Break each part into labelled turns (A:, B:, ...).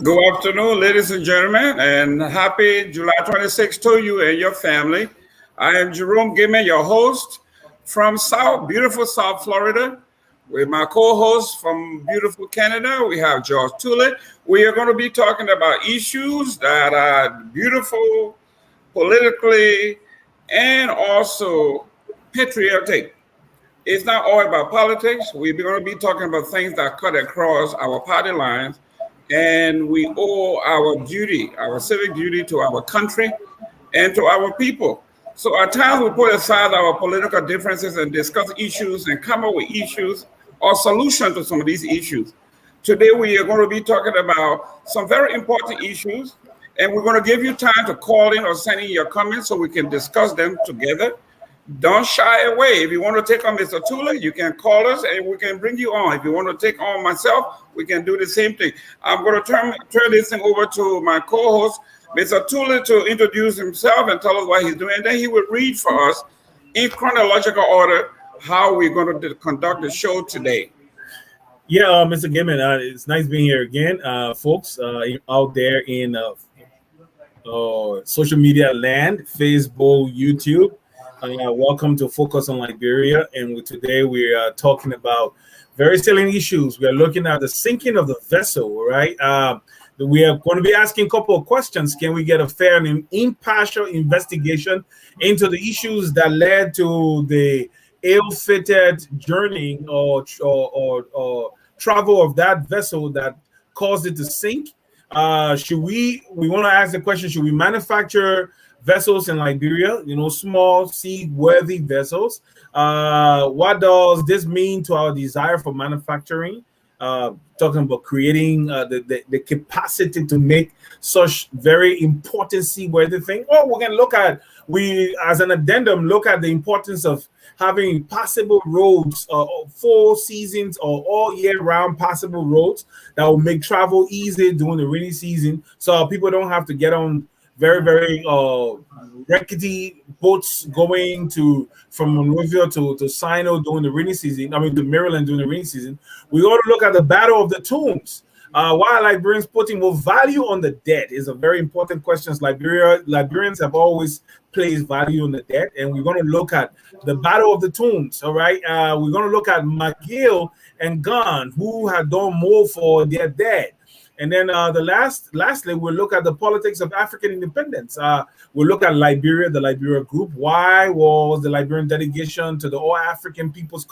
A: Good afternoon, ladies and gentlemen, and happy July 26th to you and your family. I am Jerome Gimme, your host from beautiful South Florida, with my co-host from beautiful Canada. We have George Tullet. We are going to be talking about issues that are beautiful politically and also patriotic. It's not all about politics. We're going to be talking about things that cut across our party lines, and we owe our duty, our civic duty to our country and to our people. So at times we put aside our political differences and discuss issues and come up with issues or solutions to some of these issues. Today we are going to be talking about some very important issues, and we're going to give you time to call in or send in your comments so we can discuss them together. Don't shy away. If you want to take on Mr. Tula, you can call us and we can bring you on. If you want to take on myself, we can do the same thing. I'm going to turn this thing over to my co-host, Mr. Tula, to introduce himself and tell us what he's doing. And then he will read for us in chronological order how we're going to conduct the show today.
B: Yeah, Mr. Gaiman, it's nice being here again, folks, out there in social media land, Facebook, YouTube. Welcome to Focus on Liberia, and today we are talking about very salient issues. We are looking at the sinking of the vessel, right? We are going to be asking a couple of questions. Can we get a fair and impartial investigation into the issues that led to the ill-fated journey or travel of that vessel that caused it to sink? We want to ask the question, should we manufacture vessels in Liberia, small seaworthy vessels? What does this mean to our desire for manufacturing? Talking about creating the capacity to make such very important seaworthy thing. Or we can as an addendum, look at the importance of having passable roads, 4 seasons or all year round passable roads that will make travel easy during the rainy season, so people don't have to get on very, very rickety boats going from Monrovia to Sino during the rainy season. To Maryland during the rainy season. We ought to look at the Battle of the Tombs. Why Liberians putting more value on the dead is a very important question. Liberians have always placed value on the dead, and we're going to look at the Battle of the Tombs. All right, we're going to look at McGill and Gunn, who have done more for their dead. And then lastly, we'll look at the politics of African independence. We'll look at Liberia, the Liberia group. Why was the Liberian delegation to the All African People's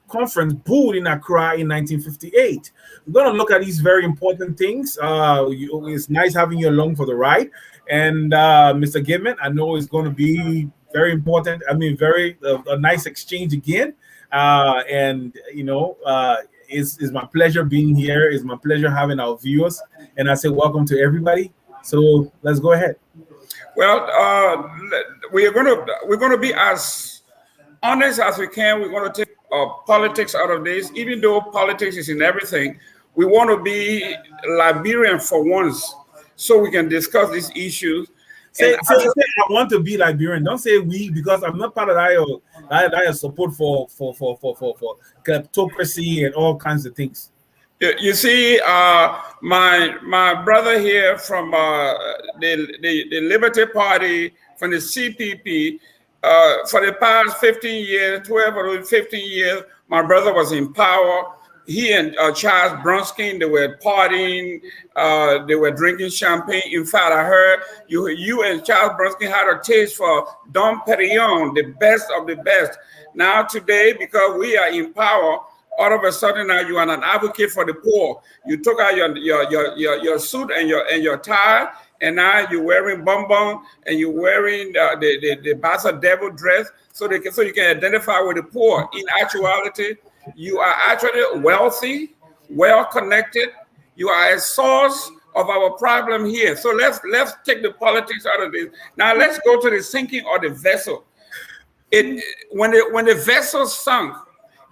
B: Conference booed in Accra in 1958? We're going to look at these very important things. It's nice having you along for the ride. And Mr. Gibman, I know it's going to be very important. Very a nice exchange again. It's my pleasure being here. It's my pleasure having our viewers, and I say welcome to everybody. So let's go ahead.
A: Well, we're going to be as honest as we can. We're going to take politics out of this, even though politics is in everything. We want to be Liberian for once, so we can discuss these issues.
B: Say, I want to be Liberian. Don't say we, because I'm not part of that support for kleptocracy and all kinds of things.
A: You see, my brother here from the Liberty Party, from the CPP, for the past 15 years, 12 or 15 years, my brother was in power. He and Charles Bronski, they were partying, they were drinking champagne. In fact, I heard you and Charles Bronski had a taste for Dom Perignon, the best of the best. Now today, because we are in power, all of a sudden now you are an advocate for the poor. You took out your suit and your tie, and now you're wearing bonbon and you're wearing the Bassa Devil dress, so you can identify with the poor. In actuality, you are actually wealthy, well connected. You are a source of our problem here. So let's take the politics out of this. Now let's go to the sinking of the vessel. When the vessel sunk,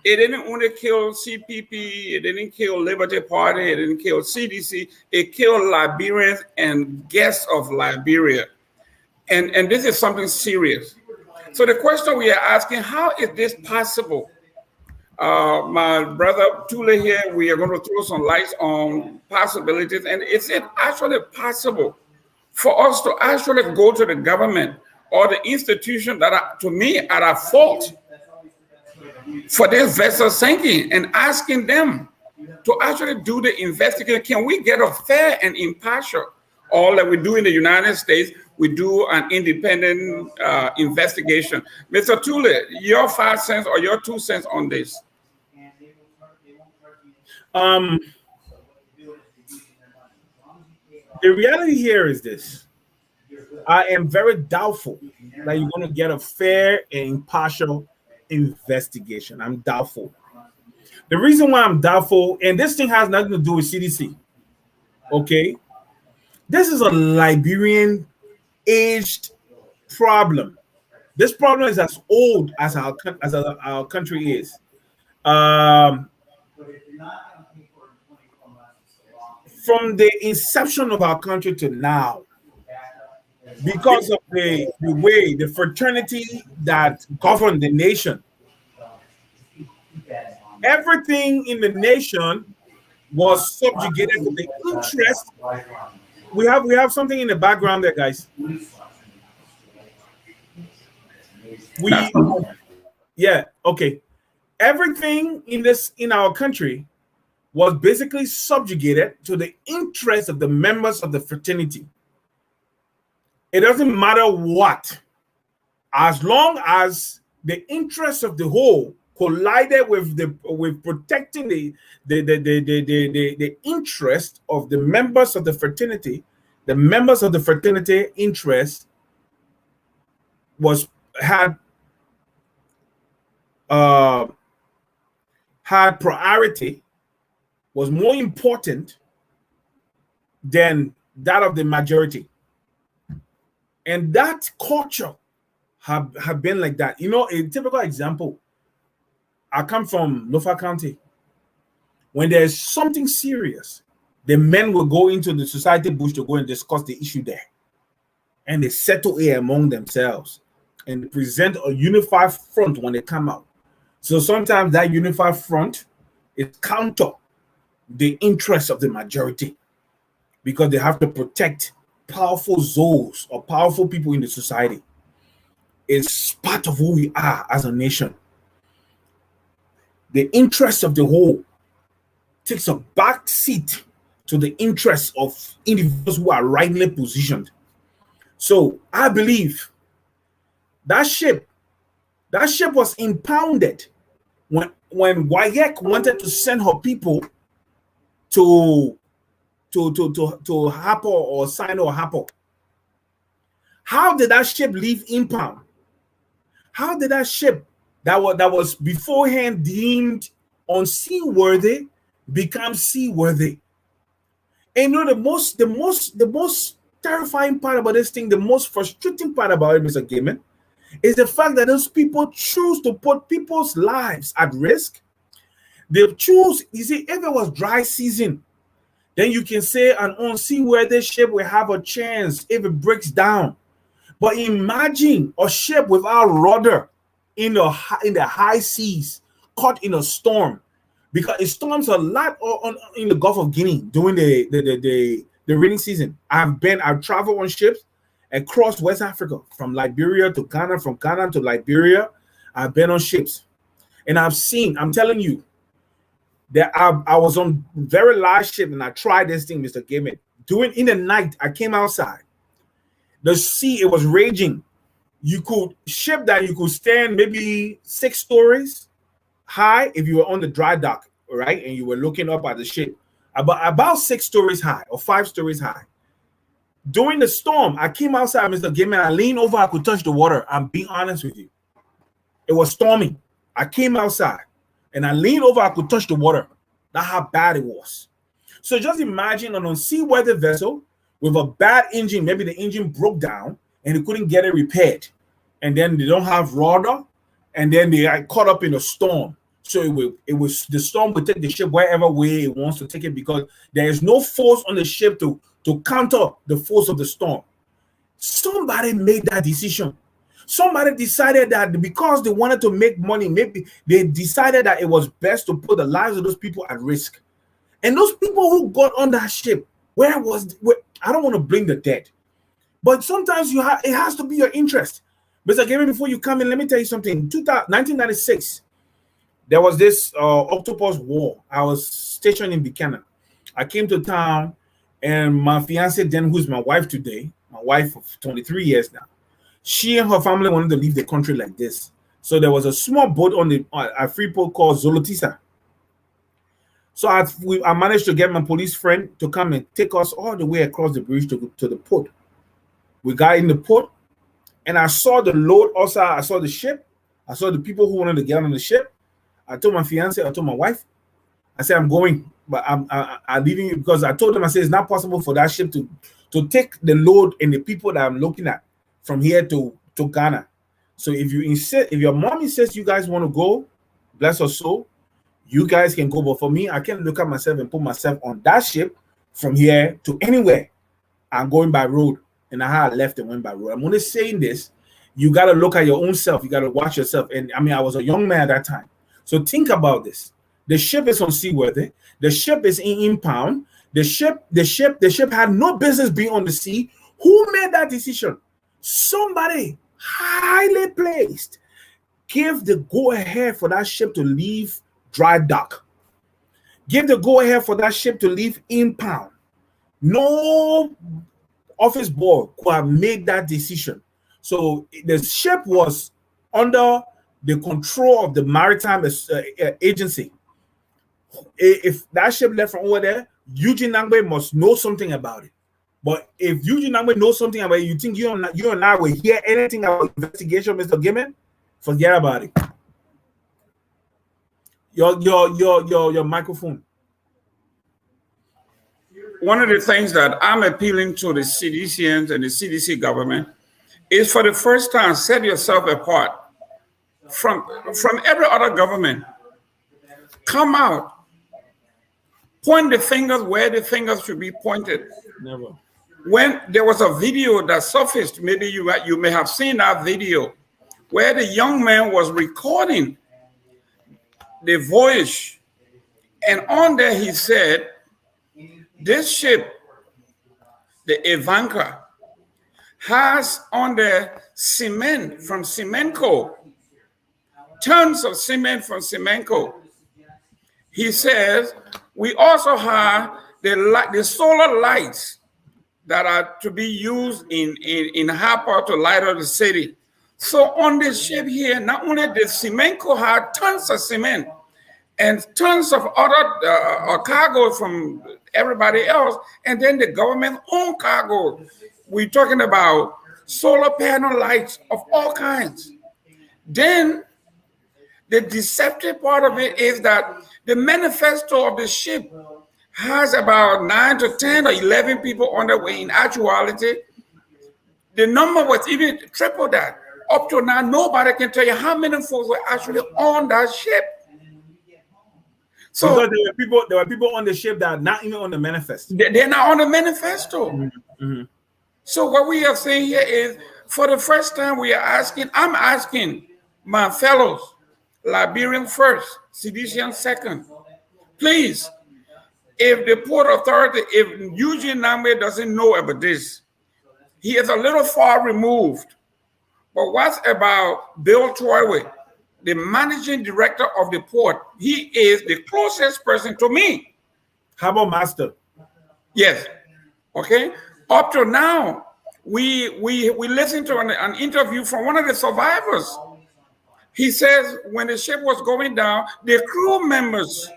A: it didn't only kill CPP, it didn't kill Liberty Party, it didn't kill CDC, it killed Liberians and guests of Liberia. And this is something serious. So the question we are asking, how is this possible? My brother Tule here, we are going to throw some lights on possibilities. And is it actually possible for us to actually go to the government or the institution that are, to me, are at fault for this vessel sinking and asking them to actually do the investigation? Can we get a fair and impartial? All that we do in the United States, we do an independent investigation. Mr. Tule, your 5 cents or your 2 cents on this?
B: The reality here is this. I am very doubtful that you're going to get a fair and impartial investigation. I'm doubtful. The reason why I'm doubtful, and this thing has nothing to do with CDC, okay? This is a Liberian aged problem. This problem is as old as our country is. From the inception of our country to now, because of the way, the fraternity that governed the nation, everything in the nation was subjugated to the interest. We have something in the background there, guys. Yeah, okay. Everything in our country was basically subjugated to the interest of the members of the fraternity. It doesn't matter what, as long as the interest of the whole collided with protecting the interest of the members of the fraternity. The members of the fraternity interest had priority, was more important than that of the majority. And that culture have been like that. You know, a typical example, I come from Lofa County. When there's something serious, the men will go into the society bush to go and discuss the issue there. And they settle it among themselves and present a unified front when they come out. So sometimes that unified front is counter the interests of the majority because they have to protect powerful souls or powerful people in the society. It's part of who we are as a nation. The interest of the whole takes a back seat to the interests of individuals who are rightly positioned. So I believe that ship was impounded when WAEC wanted to send her people to Hapo or Sino or Hapo. How did that ship leave impound? How did that ship that was beforehand deemed unseaworthy become seaworthy? And you know the most terrifying part about this thing, the most frustrating part about it, Mr. Gaiman, is the fact that those people choose to put people's lives at risk. They choose, you see, if it was dry season, then you can say an unseaworthy ship will have a chance if it breaks down. But imagine a ship without rudder in the high seas, caught in a storm, because it storms a lot in the Gulf of Guinea during the rainy season. I've traveled on ships across West Africa, from Liberia to Ghana, from Ghana to Liberia. I've been on ships, and I've seen. I'm telling you, that I was on very large ship, and I tried this thing, Mr. Gaiman. In the night, I came outside. The sea, it was raging. You could stand maybe 6 stories high if you were on the dry dock, right? And you were looking up at the ship, about 6 stories high or 5 stories high. During the storm, I came outside, Mr. Gaiman. I leaned over, I could touch the water. I'm being honest with you. It was storming. I came outside and I leaned over, I could touch the water. That's how bad it was. So just imagine an unseaworthy vessel with a bad engine. Maybe the engine broke down and they couldn't get it repaired. And then they don't have rudder, and then they are caught up in a storm. So the storm will take the ship wherever way it wants to take it, because there is no force on the ship to counter the force of the storm. Somebody made that decision. Somebody decided that because they wanted to make money, maybe they decided that it was best to put the lives of those people at risk. And those people who got on that ship, I don't want to bring the dead, but sometimes it has to be your interest. Mr. Gabriel, before you come in, let me tell you something. 1996, there was this Octopus War. I was stationed in Buchanan. I came to town, and my fiance, then, who's my wife today, my wife of 23 years now, she and her family wanted to leave the country like this. So there was a small boat on a Freeport called Zolotisa. So I managed to get my police friend to come and take us all the way across the bridge to the port. We got in the port, and I saw the load. Also, I saw the ship. I saw the people who wanted to get on the ship. I told my fiance, I told my wife, I said, I'm going, but I'm leaving you, because I told them, I said, it's not possible for that ship to take the load and the people that I'm looking at from here to Ghana. So if your mom insists you guys want to go, bless her soul, you guys can go. But for me, I can't look at myself and put myself on that ship from here to anywhere. I'm going by road. And I left and went by road. I'm only saying this. You got to look at your own self. You got to watch yourself. And I mean, I was a young man at that time. So think about this. The ship is unseaworthy. The ship is in impound. The ship had no business being on the sea. Who made that decision? Somebody highly placed gave the go-ahead for that ship to leave dry dock. Give the go-ahead for that ship to leave impound. No office boy could have made that decision. So the ship was under the control of the maritime agency. If that ship left from over there, Eugene Nangbe must know something about it. But if Eugene Nangbe knows something about it, you think you and I will hear anything about investigation, Mr. Gimmon? Forget about it. Your microphone.
A: One of the things that I'm appealing to the CDCNs and the CDC government is, for the first time, set yourself apart from every other government. Come out. Point the fingers where the fingers should be pointed.
B: Never.
A: When there was a video that surfaced, maybe you may have seen that video, where the young man was recording the voyage. And on there he said, this ship, the Ivanka, has on the cement from Cemenco, tons of cement from Cemenco. He says, we also have the solar lights that are to be used in Harper to light up the city. So on this ship here, not only did Cemenco have tons of cement and tons of other cargo from everybody else, and then the government owned cargo. We're talking about solar panel lights of all kinds. Then the deceptive part of it is that the manifesto of the ship has about 9 to 10 or 11 people on the way. In actuality, the number was even triple that. Up to now, nobody can tell you how many folks were actually on that ship. So
B: because there were people on the ship that are not even on the manifesto.
A: They're not on the manifesto.
B: Mm-hmm.
A: So what we are saying here is, for the first time, I'm asking my fellows, Liberian first, Cedician second, please, if the Port Authority, if Eugene Nangbe doesn't know about this, he is a little far removed. But what about Bill Troyway, the managing director of the port? He is the closest person to me.
B: Harbor master.
A: Yes. Okay. Up to now, we listened to an interview from one of the survivors. He says when the ship was going down, the crew members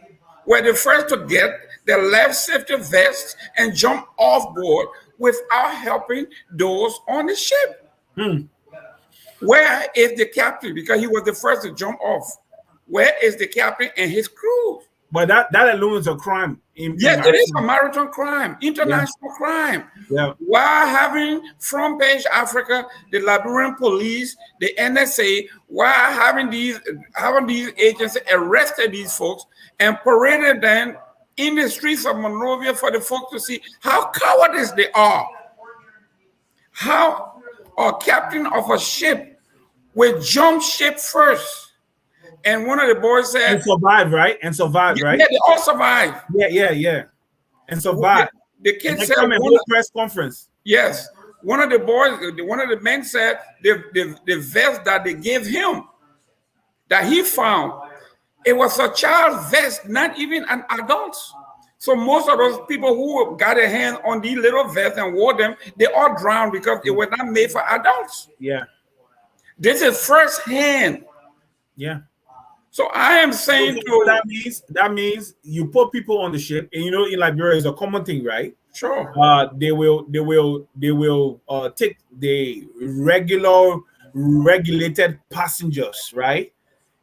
A: were the first to get their life safety vests and jump off board without helping those on the ship. Where is the captain? Because he was the first to jump off. Where is the captain and his crew?
B: But that alone is a crime.
A: Yes, it is a maritime crime, international crime.
B: Yeah.
A: While having Front Page Africa, the Liberian police, the NSA, while having these agencies arrested these folks and paraded them in the streets of Monrovia for the folks to see how cowardice they are. How a captain of a ship We jumped ship first. And one of the boys said,
B: and survive, right? And survive, right?
A: Yeah, they all survived.
B: Yeah. And survive.
A: The
B: And
A: kid
B: they
A: said,
B: come and hold a press conference.
A: yes. One of the boys, one of the men said the vest that they gave him, that he found, it was a child vest, not even an adult. So most of those people who got a hand on these little vests and wore them, they all drowned because it was not made for adults.
B: Yeah.
A: This is first hand.
B: Yeah.
A: So I am saying
B: that means you put people on the ship, and you know in Liberia is a common thing, right?
A: Sure.
B: They will take the regulated passengers, right?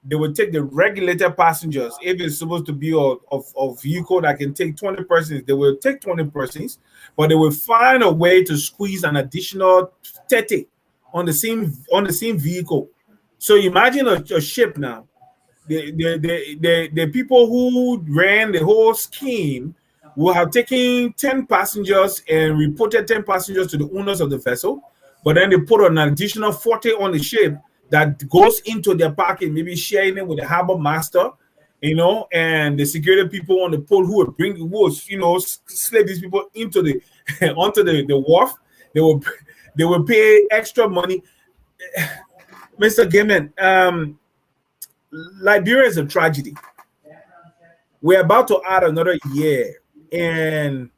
B: They will take the regulated passengers. If it's supposed to be a vehicle that can take 20 persons, they will take 20 persons, but they will find a way to squeeze an additional 30 on the same vehicle. So imagine a ship now. The people who ran the whole scheme will have taken 10 passengers and reported 10 passengers to the owners of the vessel, but then they put an additional 40 on the ship that goes into their pocket, maybe sharing it with the harbor master, you know, and the security people on the pole who will slip these people into the onto the wharf. They will pay extra money. Mr. Gaiman, Liberia is a tragedy. We're about to add another year, and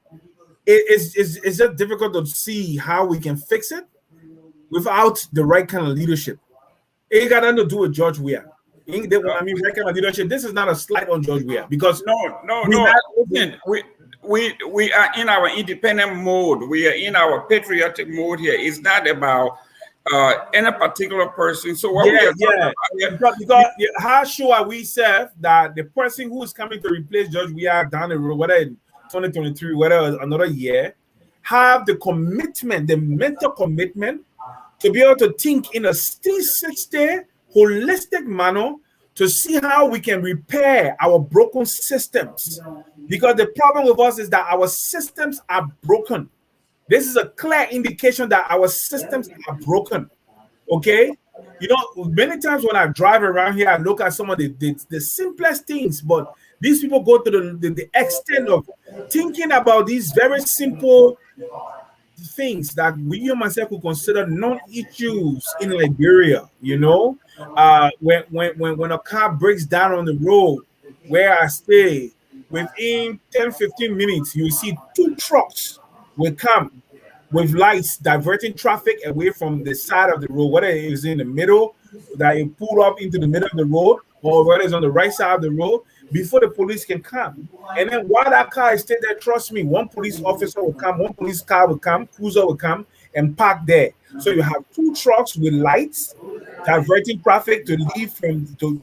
B: it's just difficult to see how we can fix it without the right kind of leadership. It got nothing to do with George Weah. I mean, right kind of leadership. This is not a slight on George Weah because
A: no. We are in our independent mode. We are in our patriotic mode here. It's not about any particular person. So what
B: because how sure are we, Seth, that the person who is coming to replace George Weah down the road, whether in 2023, whether another year, have the commitment, the mental commitment to be able to think in a 360 holistic manner to see how we can repair our broken systems. Because the problem with us is that our systems are broken. This is a clear indication that our systems are broken. Okay? You know, many times when I drive around here, I look at some of the simplest things, but these people go to the extent of thinking about these very simple things that we and myself would consider non-issues in Liberia. You know, when a car breaks down on the road where I stay, within 10-15 minutes, you see 2 trucks will come with lights diverting traffic away from the side of the road, whether it is in the middle, that you pull up into the middle of the road, or whether it's on the right side of the road, before the police can come. And then while that car is still there, trust me, one police officer will come, one police car will come, cruiser will come and park there. So you have 2 trucks with lights diverting traffic to leave from to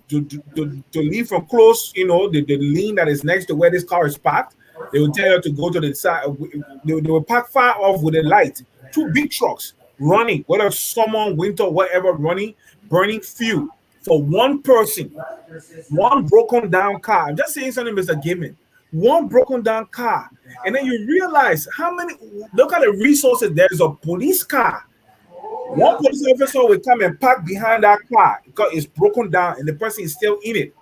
B: leave from close, you know, the lane that is next to where this car is parked. They will tell you to go to the side. They will park far off with a light. 2 big trucks running, whether summer, winter, whatever, running, burning fuel for one person. One broken down car. I'm just saying something, Mr. Gaiman. One broken down car. And then you realize how many, look at the resources. There's a police car. One police officer will come and park behind that car because it's broken down and the person is still in it.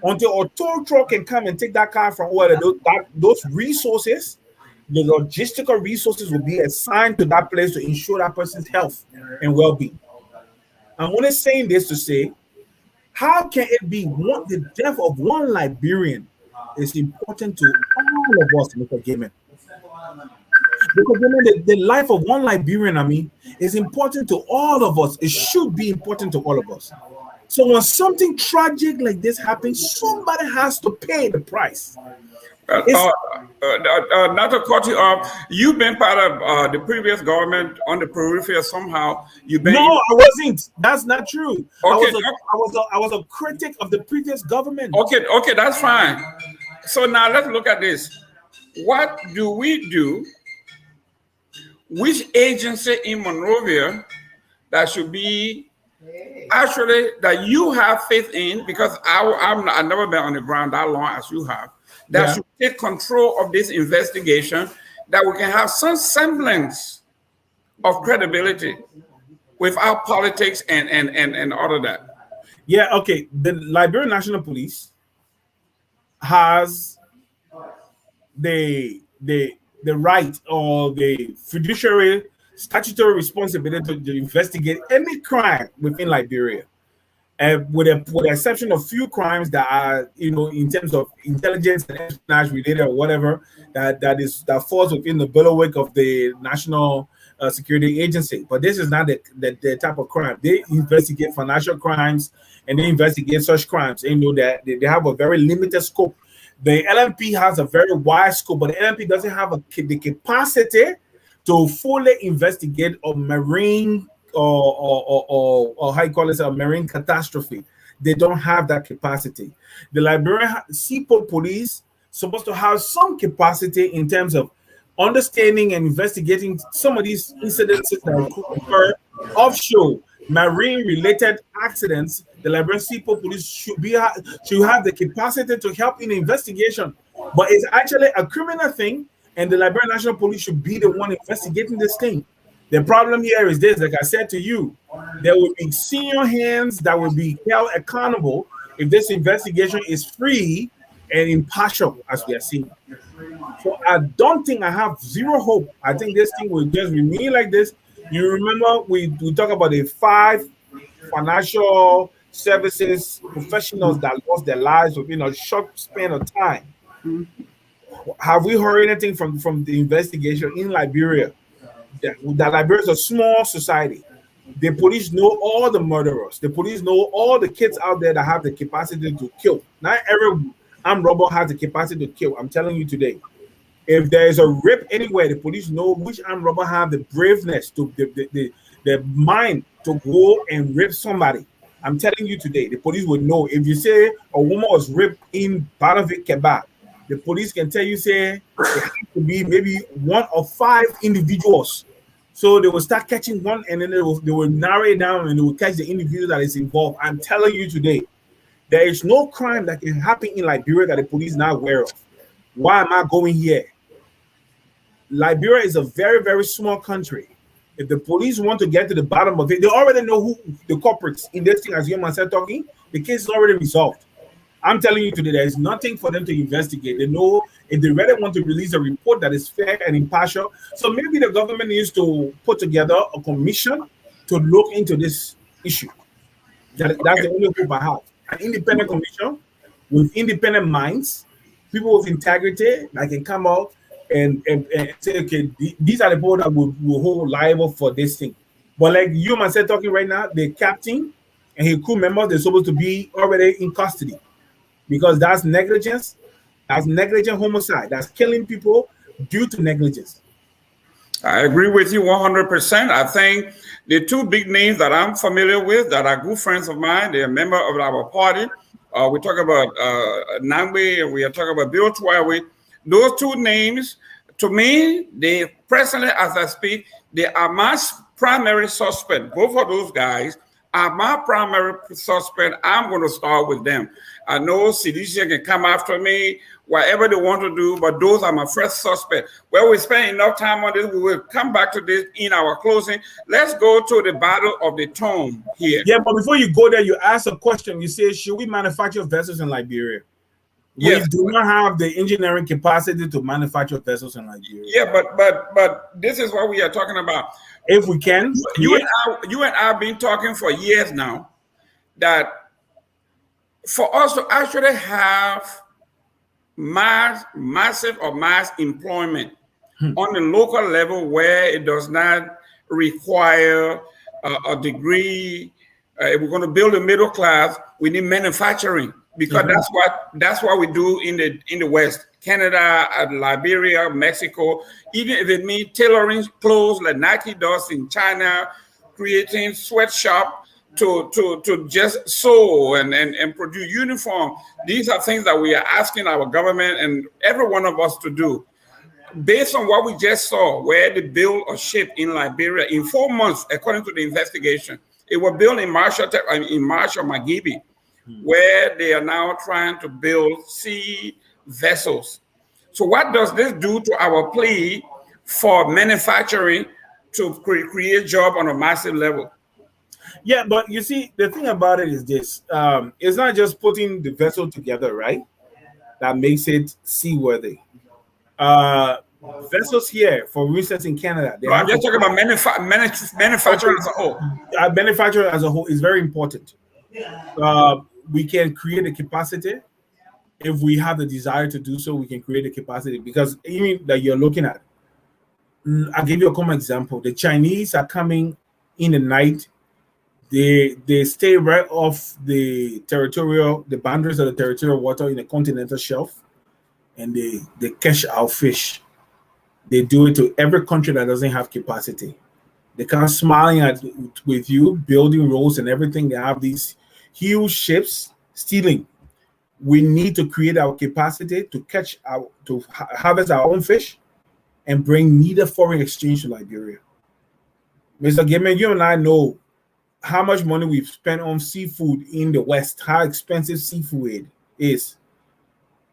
B: Until a tow truck can come and take that car from where those resources, the logistical resources will be assigned to that place to ensure that person's health and well-being. I'm only saying this to say, how can it be the death of one Liberian is important to all of us, Mr. Gaiman? Because the life of one Liberian, is important to all of us. It should be important to all of us. So when something tragic like this happens, somebody has to pay the price.
A: Not to cut you off, you've been part of the previous government on the periphery somehow.
B: No, I wasn't. That's not true.
A: Okay.
B: I was a critic of the previous government.
A: Okay, that's fine. So now let's look at this. What do we do? Which agency in Monrovia that should be actually that you have faith in, because I've never been on the ground that long as you have, that should take control of this investigation, that we can have some semblance of credibility. without politics and all of that.
B: Yeah, okay. The Liberian National Police has the right or the fiduciary statutory responsibility to investigate any crime within Liberia. With the exception of few crimes that are, in terms of intelligence and espionage related or whatever, that falls within the bailiwick of the National Security Agency. But this is not the type of crime. They investigate financial crimes and they investigate such crimes. And that they have a very limited scope. The LMP has a very wide scope, but the LMP doesn't have the capacity to fully investigate a marine or how you call it, a marine catastrophe. They don't have that capacity. The Liberian Seaport Police supposed to have some capacity in terms of understanding and investigating some of these incidents that occur offshore, marine-related accidents. The Liberian Seaport Police should have the capacity to help in the investigation, but it's actually a criminal thing, and the Liberian National Police should be the one investigating this thing. The problem here is this, like I said to you, there will be senior hands that will be held accountable if this investigation is free and impartial, as we are seeing. So I don't think, I have zero hope. I think this thing will just remain like this. You remember we talk about the 5 financial services professionals that lost their lives within a short span of time. Have we heard anything from the investigation in Liberia? That Liberia is a small society. The police know all the murderers. The police know all the kids out there that have the capacity to kill. Not every armed robber has the capacity to kill. I'm telling you today. If there is a rape anywhere, the police know which armed robber have the braveness to the mind to go and rape somebody. I'm telling you today, the police would know. If you say a woman was raped in Banavik Kebab, the police can tell you, say, it has to be maybe 1 or 5 individuals. So they will start catching one, and then they will narrow it down, and they will catch the individual that is involved. I'm telling you today, there is no crime that can happen in Liberia that the police is not aware of. Why am I going here? Liberia is a very, very small country. If the police want to get to the bottom of it, they already know who the culprits in this thing. As you myself talking, the case is already resolved. I'm telling you today, there is nothing for them to investigate. They know if they really want to release a report that is fair and impartial. So maybe the government needs to put together a commission to look into this issue. That's the only hope I have. An independent commission with independent minds, people with integrity that can come out and say, okay, these are the people that will hold liable for this thing. But like you myself talking right now, the captain and his crew members, they're supposed to be already in custody. Because that's negligence, that's negligent homicide, that's killing people due to negligence.
A: I agree with you 100%. I think the 2 big names that I'm familiar with that are good friends of mine, they're a member of our party. We talk about Nangbe and we are talking about Bill Twawe. Those 2 names, to me, they presently, as I speak, they are my primary suspect. Both of those guys are my primary suspect. I'm going to start with them. I know CDC can come after me, whatever they want to do, but those are my first suspect. Well, we spent enough time on this. We will come back to this in our closing. Let's go to the battle of the Tone here.
B: Yeah, but before you go there, you ask a question. You say, should we manufacture vessels in Liberia?
A: Yes.
B: We do not have the engineering capacity to manufacture vessels in Liberia.
A: Yeah, but this is what we are talking about.
B: If we can,
A: you and I have been talking for years now that for us to actually have massive employment on the local level where it does not require a degree, if we're going to build a middle class, we need manufacturing, because that's what we do in the West. Canada, Liberia, Mexico, even if it means tailoring clothes like Nike does in China, creating sweatshop to just sew and produce uniform. These are things that we are asking our government and every one of us to do. Based on what we just saw, where they built a ship in Liberia in 4 months, according to the investigation, it was built in Marshall Magibi, where they are now trying to build sea vessels. So what does this do to our plea for manufacturing to create job on a massive level?
B: Yeah, but you see, the thing about it is this: it's not just putting the vessel together, right? That makes it seaworthy. Uh, Vessels here, for instance, in Canada, they
A: No, I'm
B: have
A: just
B: to.
A: talking about
B: Okay,
A: manufacturing as a whole.
B: manufacturer as a whole is very important. Uh, we can create the capacity if we have the desire to do so. We can create the capacity because even that you're looking at. I'll give you a common example. The Chinese are coming in the night. They stay right off the boundaries of the territorial water in the continental shelf, and they catch our fish. They do it to every country that doesn't have capacity. They come smiling at with you, building roads and everything. They have these huge ships stealing. We need to create our capacity to harvest our own fish and bring needed foreign exchange to Liberia. Mr. Gamer, you and I know how much money we've spent on seafood in the West, how expensive seafood is.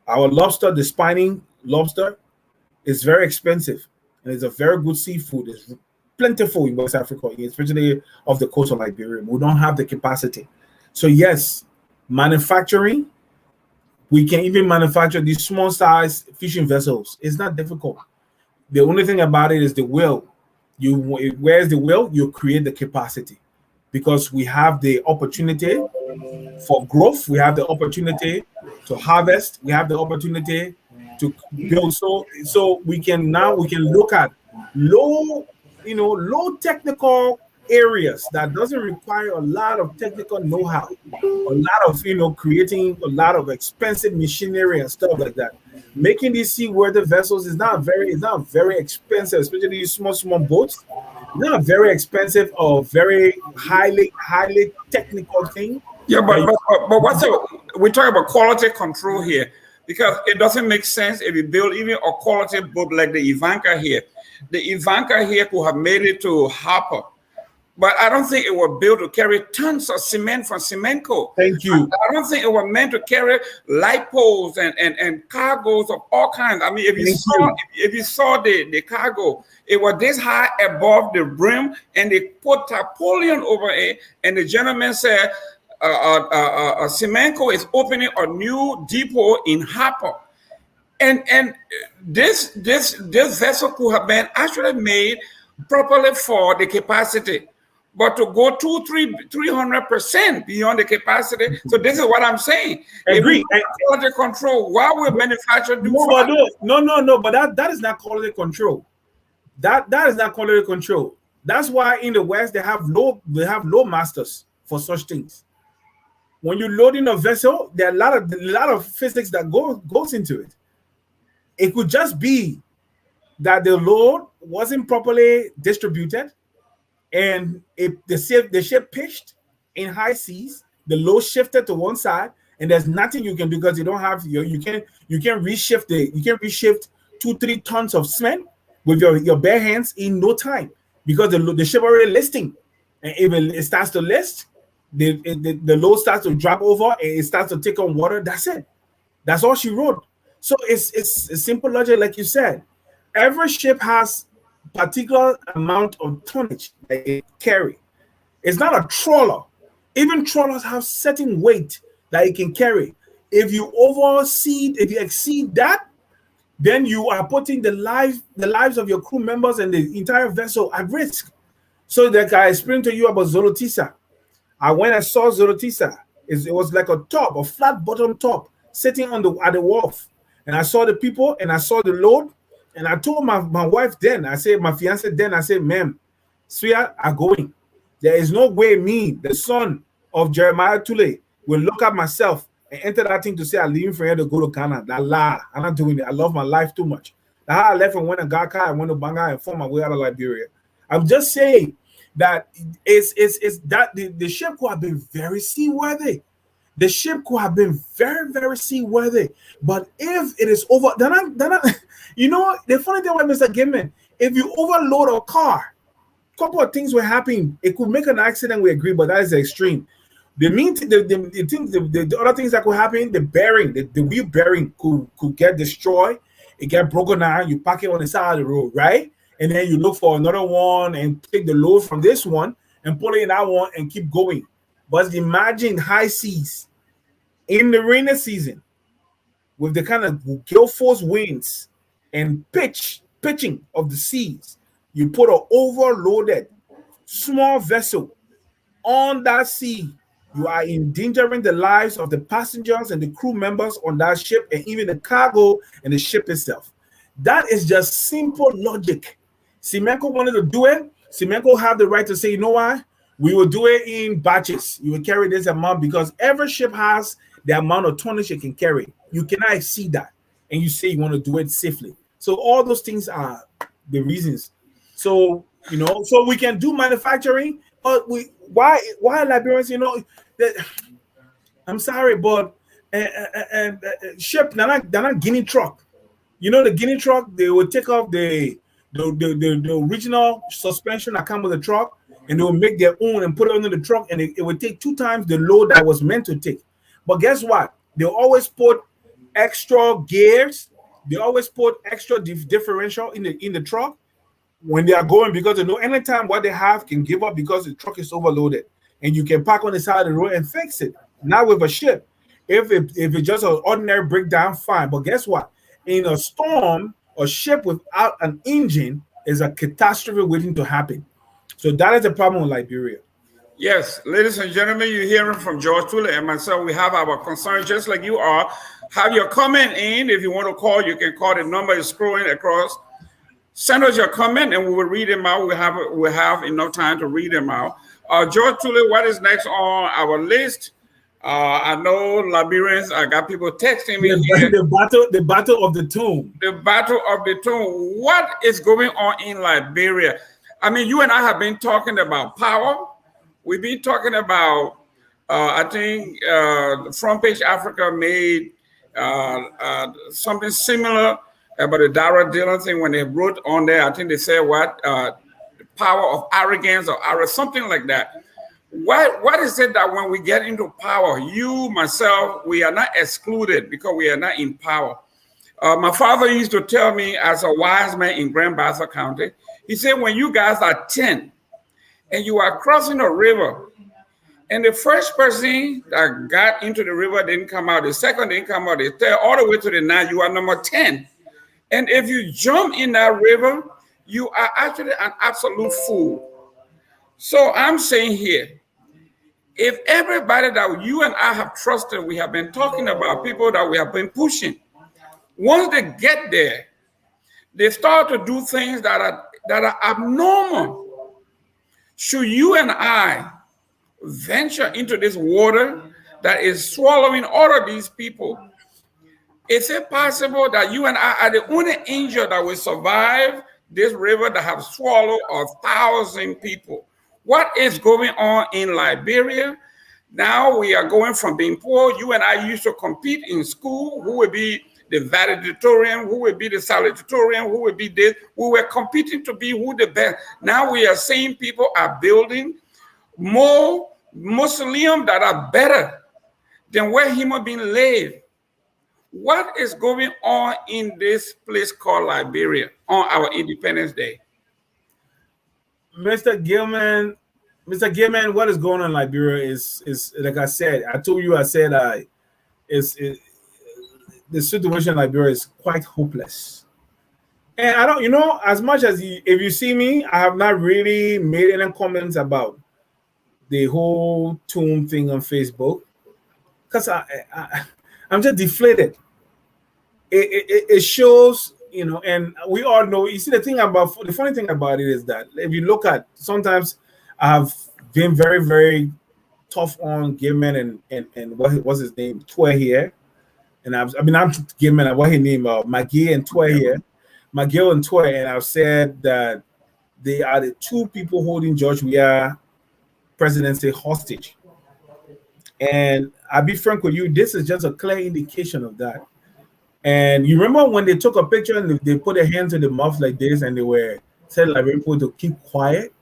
B: Our lobster, the spining lobster, is very expensive, and it's a very good seafood. It's plentiful in West Africa, especially off the coast of Liberia. We don't have the capacity. So yes, manufacturing, we can even manufacture these small size fishing vessels. It's not difficult. The only thing about it is the will. Where's the will? You create the capacity because we have the opportunity for growth. We have the opportunity to harvest. We have the opportunity to build. So we can look at low technical areas that doesn't require a lot of technical know-how, a lot of creating a lot of expensive machinery and stuff like that. Making these seaworthy vessels is not very expensive, especially these small boats. Not very expensive or very highly technical thing.
A: Yeah,
B: that you-
A: but we talk about quality control here because it doesn't make sense if you build even a quality boat like the Ivanka here. The Ivanka here could have made it to Harper, but I don't think it was built to carry tons of cement from Cementco.
B: Thank you.
A: I don't think it was meant to carry light poles and cargoes of all kinds. I mean, if you saw the cargo, it was this high above the brim, and they put tarpaulin over it. And the gentleman said, Cementco is opening a new depot in Harper. And this vessel could have been actually made properly for the capacity, but to go 300% beyond the capacity. So this is what I'm saying.
B: Agree.
A: Quality control. Why would manufacturer do
B: No, but that is not quality control. That is not quality control. That's why in the West they have low masters for such things. When you load in a vessel, there are a lot of physics that goes into it. It could just be that the load wasn't properly distributed, and the ship pitched in high seas. The load shifted to one side, and there's nothing you can do because you don't have you can't reshift 2-3 tons of cement with your bare hands in no time because the ship already listing, and if it starts to list, the load starts to drop over and it starts to take on water. That's it. That's all she wrote. So it's a simple logic, like you said. Every ship has particular amount of tonnage that it carry. It's not a trawler. Even trawlers have certain weight that it can carry. If you exceed that, then you are putting the lives of your crew members and the entire vessel at risk. So like I explained to you about Zolotisa. When I saw Zolotisa, it was like a flat bottom top sitting at the wharf. And I saw the people and I saw the load. And I told my wife then, I said, my fiance then, I said, ma'am, Suya are going. There is no way me, the son of Jeremiah Tule, will look at myself and enter that thing to say I'm leaving for here to go to Ghana. That lie. I'm not doing it. I love my life too much. That's how I left and went to Gaka and went to Banga and fought my way out of Liberia. I'm just saying that it's that the ship could have been very seaworthy. The ship could have been very, very seaworthy. But if it is over, then the funny thing about Mr. Gimman, if you overload a car, a couple of things will happen. It could make an accident, we agree, but that is the extreme. The other things that could happen, the bearing, the wheel bearing could get destroyed. It get broken down. You park it on the side of the road, right? And then you look for another one and take the load from this one and put it in that one and keep going. But imagine high seas in the rainy season with the kind of gale force winds and pitching of the seas. You put an overloaded small vessel on that sea, you are endangering the lives of the passengers and the crew members on that ship, and even the cargo and the ship itself. That is just simple logic. Simenko wanted to do it. Simenko have the right to say, you know what? We will do it in batches. You will carry this amount because every ship has the amount of tonnage it can carry. You cannot exceed that. And you say you want to do it safely. So all those things are the reasons. So, so we can do manufacturing, but why Liberians, that I'm sorry, but ship, they're not Guinea truck. The Guinea truck, they will take off the original suspension that come with the truck, and they will make their own and put it under the truck, and it will take 2 times the load that was meant to take. But guess what? They'll always put extra gears. They always put extra differential in the truck when they are going, because they know anytime what they have can give up because the truck is overloaded, and you can park on the side of the road and fix it. Not with a ship. If it's just an ordinary breakdown, fine. But guess what? In a storm, a ship without an engine is a catastrophe waiting to happen. So that is the problem with Liberia.
A: Yes, ladies and gentlemen, you're hearing from George Tule and myself. We have our concerns just like you are. Have your comment in. If you want to call, you can call. The number is scrolling across. Send us your comment and we will read them out. We'll have enough time to read them out. George Tule, what is next on our list? I know Liberians, I got people texting me.
B: The battle of the tomb.
A: The battle of the tomb. What is going on in Liberia? I mean, you and I have been talking about power. We've been talking about, I think Front Page Africa made something similar about the Dara Dillon thing when they wrote on there. I think they said the power of arrogance or something like that. What is it that when we get into power, you, myself, we are not excluded because we are not in power? My father used to tell me, as a wise man in Grand Bassa County, he said, when you guys are 10 and you are crossing a river, and the first person that got into the river didn't come out, the second didn't come out, the third, all the way to the 9, you are number 10. And if you jump in that river, you are actually an absolute fool. So I'm saying here, if everybody that you and I have trusted, we have been talking about people that we have been pushing, once they get there, they start to do things that are abnormal. Should you and I venture into this water that is swallowing all of these people? Is it possible that you and I are the only angel that will survive this river that have swallowed 1,000 people? What is going on in Liberia? Now we are going from being poor. You and I used to compete in school. Who would be the valedictorian? Who would be the salutatorian? Who would be this? We were competing to be who the best. Now we are seeing people are building more mausoleums that are better than where human beings live. What is going on in this place called Liberia on our Independence Day?
B: Mr. Gilman, what is going on in Liberia is like I said. I told you. I said the situation in Liberia is quite hopeless. And I don't, as much as if you see me, I have not really made any comments about the whole tomb thing on Facebook because I'm just deflated. It shows. And we all know. You see, the funny thing about it is that if you look at, sometimes I have been very, very tough on Gilman and what's his name, Twe here, and I'm Gilman and what his name, McGee and Twe here, McGill and Twe, and I've said that they are the two people holding George Weah presidency hostage. And I'll be frank with you, this is just a clear indication of that. And you remember when they took a picture and they put their hands in the mouth like this and they were telling Liberian people to keep quiet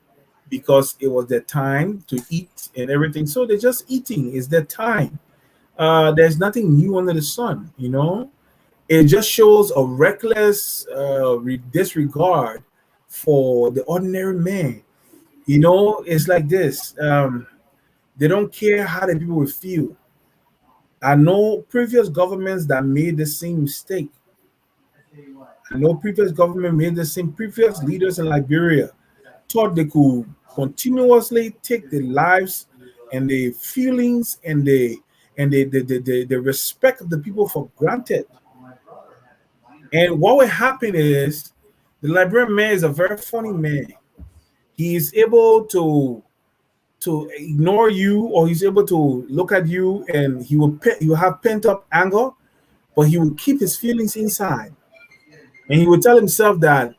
B: because it was their time to eat and everything. So they're just eating. It's their time. There's nothing new under the sun, It just shows a reckless disregard for the ordinary man. You know, it's like this. They don't care how the people will feel. I know previous governments that made the same mistake. I know previous government made the same. Previous leaders in Liberia thought they could continuously take the lives and the feelings and the respect of the people for granted. And what will happen is the Liberian man is a very funny man. He is able to ignore you, or he's able to look at you and he will have pent up anger, but he will keep his feelings inside. And he will tell himself that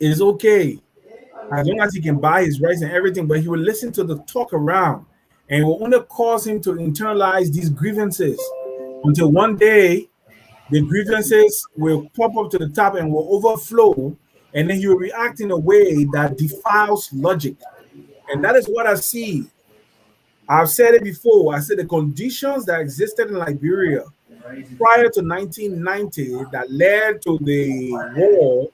B: it is okay as long as he can buy his rights and everything, but he will listen to the talk around, and it will only cause him to internalize these grievances until one day the grievances will pop up to the top and will overflow, and then he will react in a way that defiles logic. And that is what I see. I've said it before. I said the conditions that existed in Liberia prior to 1990 that led to the war,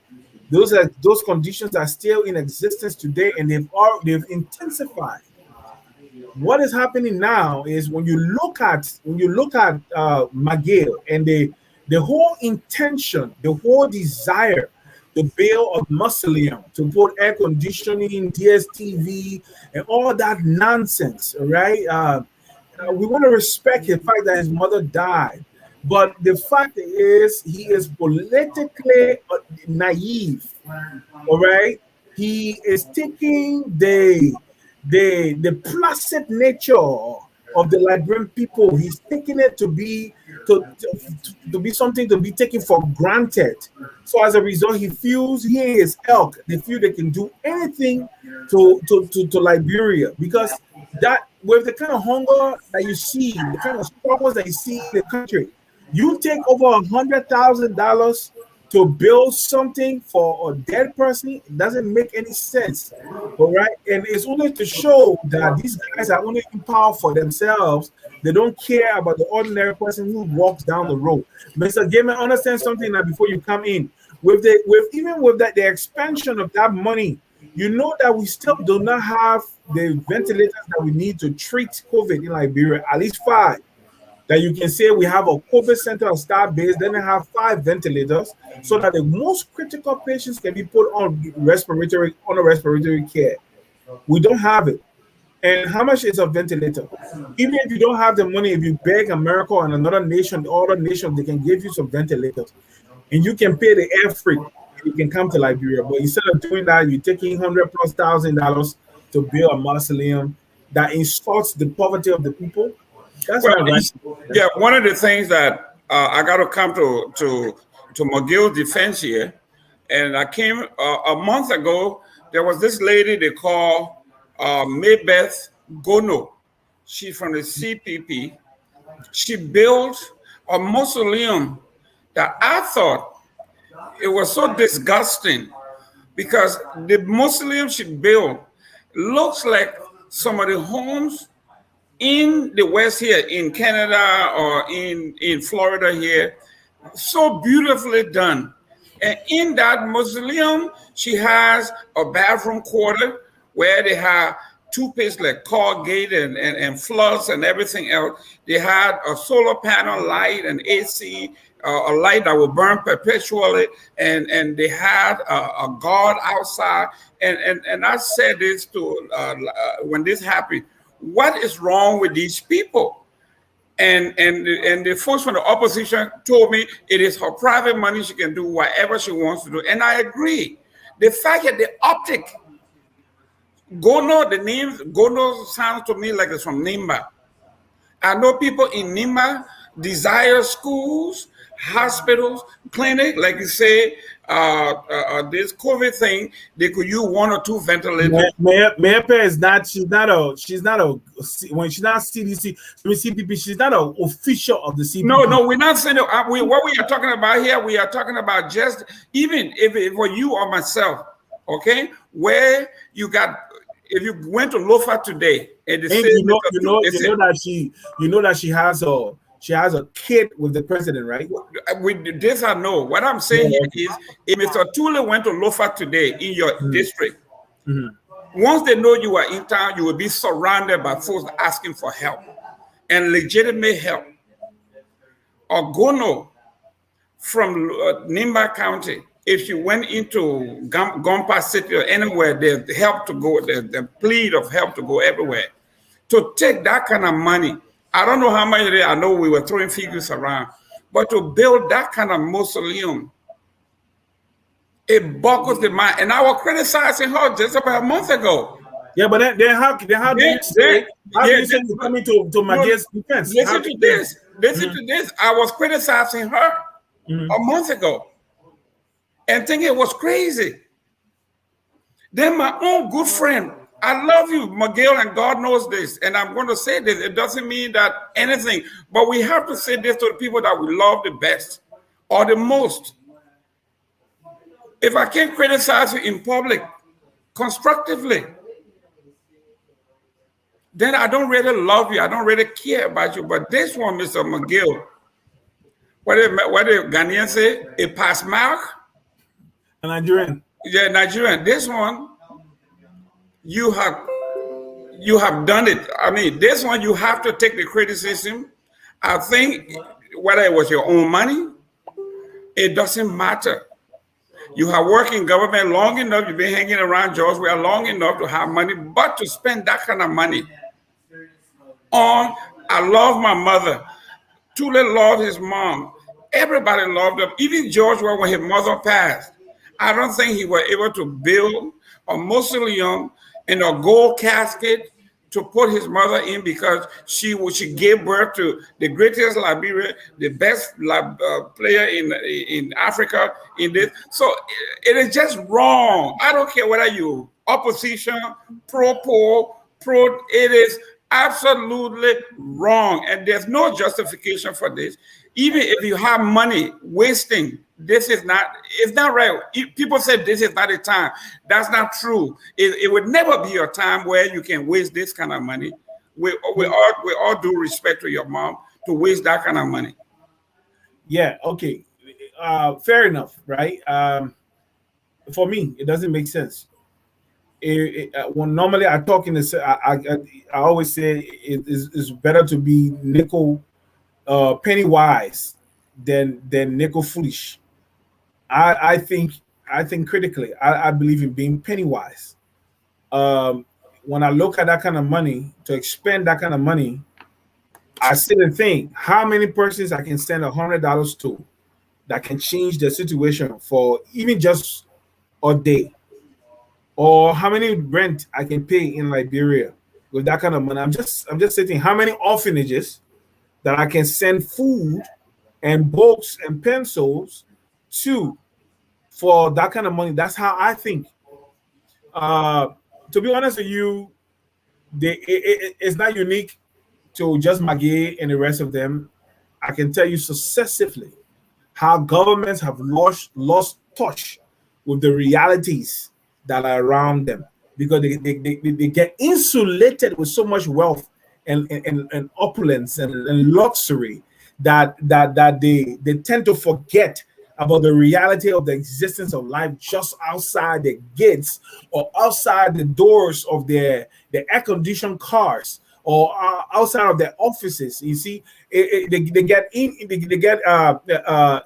B: those conditions are still in existence today, and they've intensified. What is happening now is when you look at McGill and the whole intention, the whole desire to build a mausoleum, to put air conditioning, DSTV, and all that nonsense, right? We want to respect the fact that his mother died, but the fact is he is politically naive, all right? He is taking the placid nature of the Liberian people. He's taking it to be something to be taken for granted. So as a result, he feels he and his elk, they feel they can do anything to Liberia, because that with the kind of hunger that you see, the kind of struggles that you see in the country, you take over $100,000 to build something for a dead person. It doesn't make any sense, all right? And it's only to show that these guys are only in power for themselves. They don't care about the ordinary person who walks down the road. Mr. Gamer, understand something now before you come in. With the expansion of that money, you know that we still do not have the ventilators that we need to treat COVID in Liberia, at least 5. That you can say we have a COVID center on Star Base, then they have 5 ventilators, so that the most critical patients can be put on respiratory care. We don't have it. And how much is a ventilator? Even if you don't have the money, if you beg America and another nation, the other nations, they can give you some ventilators, and you can pay the air freight. You can come to Liberia, but instead of doing that, you're taking $100,000+ to build a mausoleum that insults the poverty of the people. That's
A: well,
B: right.
A: Yeah, one of the things that I got to come to McGill's defense here, and I came a month ago. There was this lady they call Maybeth Gono. She's from the CPP. She built a mausoleum that I thought it was so disgusting, because the mausoleum she built looks like some of the homes in the West here, in Canada or in Florida here. So beautifully done. And in that mausoleum, she has a bathroom quarter where they have toothpaste like Colgate and floss and everything else. They had a solar panel light and AC, a light that will burn perpetually, and they had a guard outside. And I said this to when this happened, what is wrong with these people? And the folks from the opposition told me it is her private money. She can do whatever she wants to do. And I agree. The fact that the optic, Gono, the name Gono sounds to me like it's from Nimba. I know people in Nimba desire schools, hospitals, clinic, like you say, this COVID thing, they could use 1 or 2 ventilators.
B: Mayor is not. She's not when she's not CDC, CPP. She's not an official of the CPP.
A: No, we're not saying that. What we are talking about here, we are talking about just even if it were you or myself, okay, where you got. If you went to Lofa today, and
B: you know that she has a kid with the president, right?
A: This I know. What I'm saying here is, if Mr. Tule went to Lofa today in your district, Once they know you are in town, you will be surrounded by folks asking for help and legitimate help. Ogono from Nimba County, if you went into Gompa City or anywhere, there's help to go, there's the plead of help to go everywhere. To take that kind of money, I don't know how much it is, I know we were throwing figures around, but to build that kind of mausoleum, it boggles the mind. And I was criticizing her just about a month ago.
B: Yeah, but then how do you say you're coming to Mage's defense?
A: Listen to this. Listen to this. I was criticizing her a month ago and thinking it was crazy. Then my own good friend, I love you, Miguel, and God knows this, and I'm going to say this. It doesn't mean that anything, but we have to say this to the people that we love the best or the most. If I can't criticize you in public constructively, then I don't really love you. I don't really care about you. But this one, Mr. McGill, what did Ghanaian say? A pass mark?
B: A Nigerian.
A: Yeah, Nigerian. This one, you have done it. I mean, this one, you have to take the criticism. I think whether it was your own money, it doesn't matter. You have worked in government long enough. You've been hanging around Georgia long enough to have money, but to spend that kind of money on, I love my mother. Tule loved his mom. Everybody loved him. Even George, when his mother passed, I don't think he was able to build a mausoleum in a gold casket to put his mother in, because she gave birth to the greatest Liberian, the best player in Africa in this. So it is just wrong. I don't care whether you opposition, pro-poor, it is absolutely wrong. And there's no justification for this. Even if you have money wasting, it's not right. People say this is not a time. That's not true. It would never be a time where you can waste this kind of money. We all due respect to your mom to waste that kind of money.
B: Yeah, okay. Fair enough, right? For me, it doesn't make sense. When normally I talk in the, I always say it's better to be penny wise than nickel foolish. I think critically. I believe in being penny wise. When I look at that kind of money, to expend that kind of money, I sit and think how many persons I can send $100 to that can change the situation for even just a day, or how many rent I can pay in Liberia with that kind of money. I'm just sitting how many orphanages that I can send food and books and pencils to for that kind of money. That's how I think. To be honest with you, it's not unique to just Maggie and the rest of them. I can tell you successively how governments have lost touch with the realities that are around them, because they get insulated with so much wealth and opulence and luxury that they tend to forget about the reality of the existence of life just outside the gates or outside the doors of their air-conditioned cars or outside of their offices. You see, they get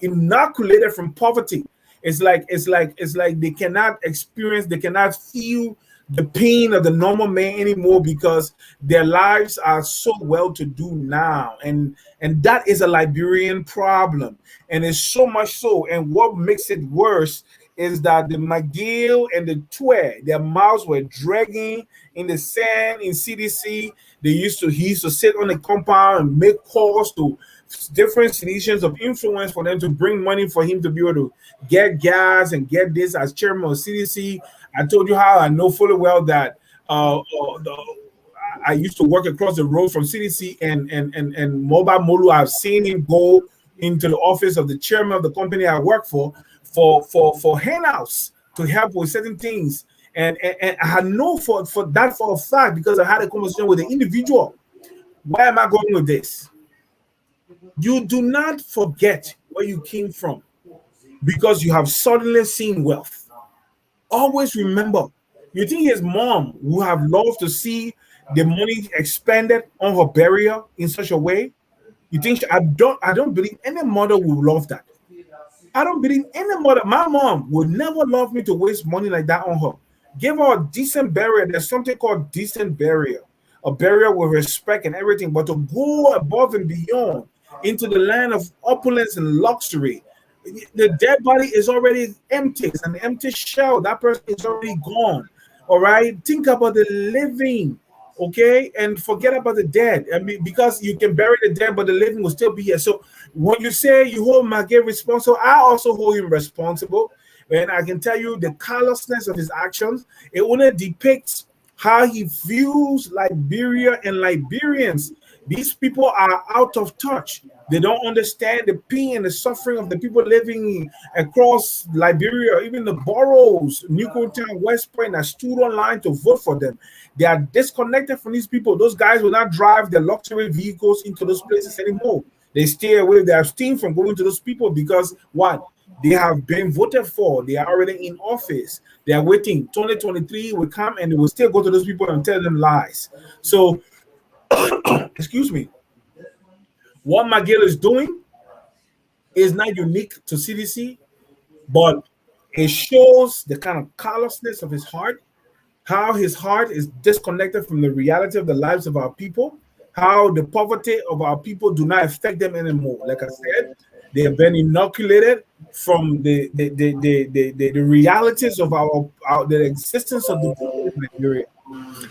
B: inoculated from poverty. It's like they cannot feel the pain of the normal man anymore, because their lives are so well to do now, and that is a Liberian problem, and it's so much so. And what makes it worse is that the McGill and the Twe, their mouths were dragging in the sand in CDC. He used to sit on the compound and make calls to different citizens of influence for them to bring money for him to be able to get gas and get this as chairman of CDC. I told you how I know fully well that I used to work across the road from CDC and Mobile Molu. I've seen him go into the office of the chairman of the company I work for handouts to help with certain things. And I know for a fact, because I had a conversation with the individual. Where am I going with this? You do not forget where you came from because you have suddenly seen wealth. Always remember You think his mom would have loved to see the money expended on her burial in such a way? You think I don't believe any mother would love that. I don't believe any mother. My mom would never love me to waste money like that on her. Give her a decent burial. There's something called decent burial, a burial with respect and everything. But to go above and beyond into the land of opulence and luxury, the dead body is already empty. It's an empty shell. That person is already gone. All right. Think about the living, okay, and forget about the dead. I mean, because you can bury the dead, but the living will still be here. So when you say you hold Maggie responsible, I also hold him responsible. And I can tell you the callousness of his actions, it only depicts how he views Liberia and Liberians. These people are out of touch. They don't understand the pain and the suffering of the people living across Liberia, even the boroughs, Newtown, West Point, that stood online to vote for them. They are disconnected from these people. Those guys will not drive their luxury vehicles into those places anymore. They stay away. They abstain from going to those people because what? They have been voted for. They are already in office. They are waiting. 2023 will come and they will still go to those people and tell them lies. So, excuse me. What McGill is doing is not unique to CDC, but it shows the kind of callousness of his heart, how his heart is disconnected from the reality of the lives of our people, how the poverty of our people do not affect them anymore. Like I said, they have been inoculated from the realities of the existence of the people in Nigeria.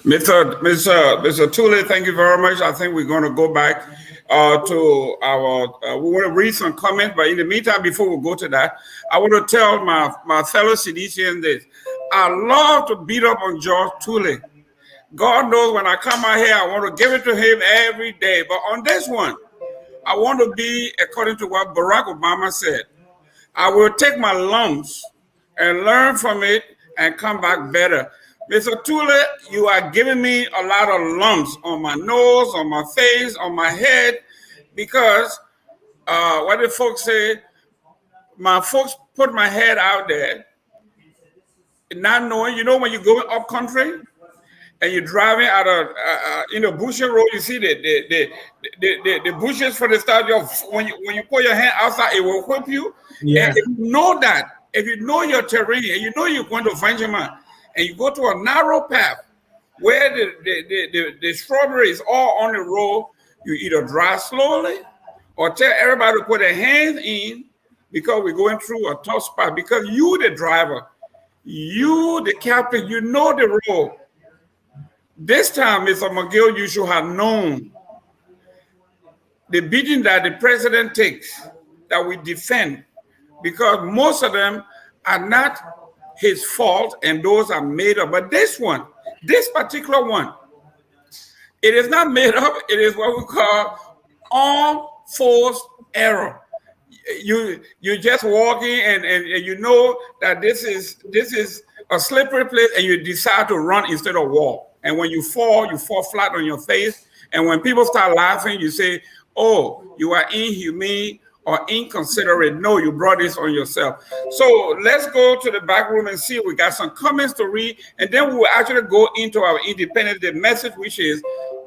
A: Mr. Tule, thank you very much. I think we're going to go back to our, we want to read some comments, but in the meantime, before we go to that, I want to tell my fellow Cedicians this. I love to beat up on George Tule. God knows when I come out here, I want to give it to him every day. But on this one, I want to be according to what Barack Obama said. I will take my lumps and learn from it and come back better. Mr. Tule, you are giving me a lot of lumps on my nose, on my face, on my head, because what did folks say? My folks put my head out there, not knowing, you know, when you're going up country and you're driving out of bushes road, you see the bushes for the start. When you put your hand outside, it will whip you.
B: Yeah.
A: And if you know that, if you know your terrain, and you know you're going to Venjamin, and you go to a narrow path where the strawberry is all on the road, you either drive slowly or tell everybody to put their hands in because we're going through a tough spot. Because you, the driver, you, the captain, you know the road. This time, Mr. McGill, you should have known the beating that the president takes, that we defend, because most of them are not his fault and those are made up. But this one, this particular one, it is not made up. It is what we call unforced error. You're just walking and you know that this is a slippery place and you decide to run instead of walk. And when you fall flat on your face. And when people start laughing, you say, oh, you are inhumane or inconsiderate. No, you brought this on yourself. So let's go to the back room and see. We got some comments to read, and then we will actually go into our independence, the message, which is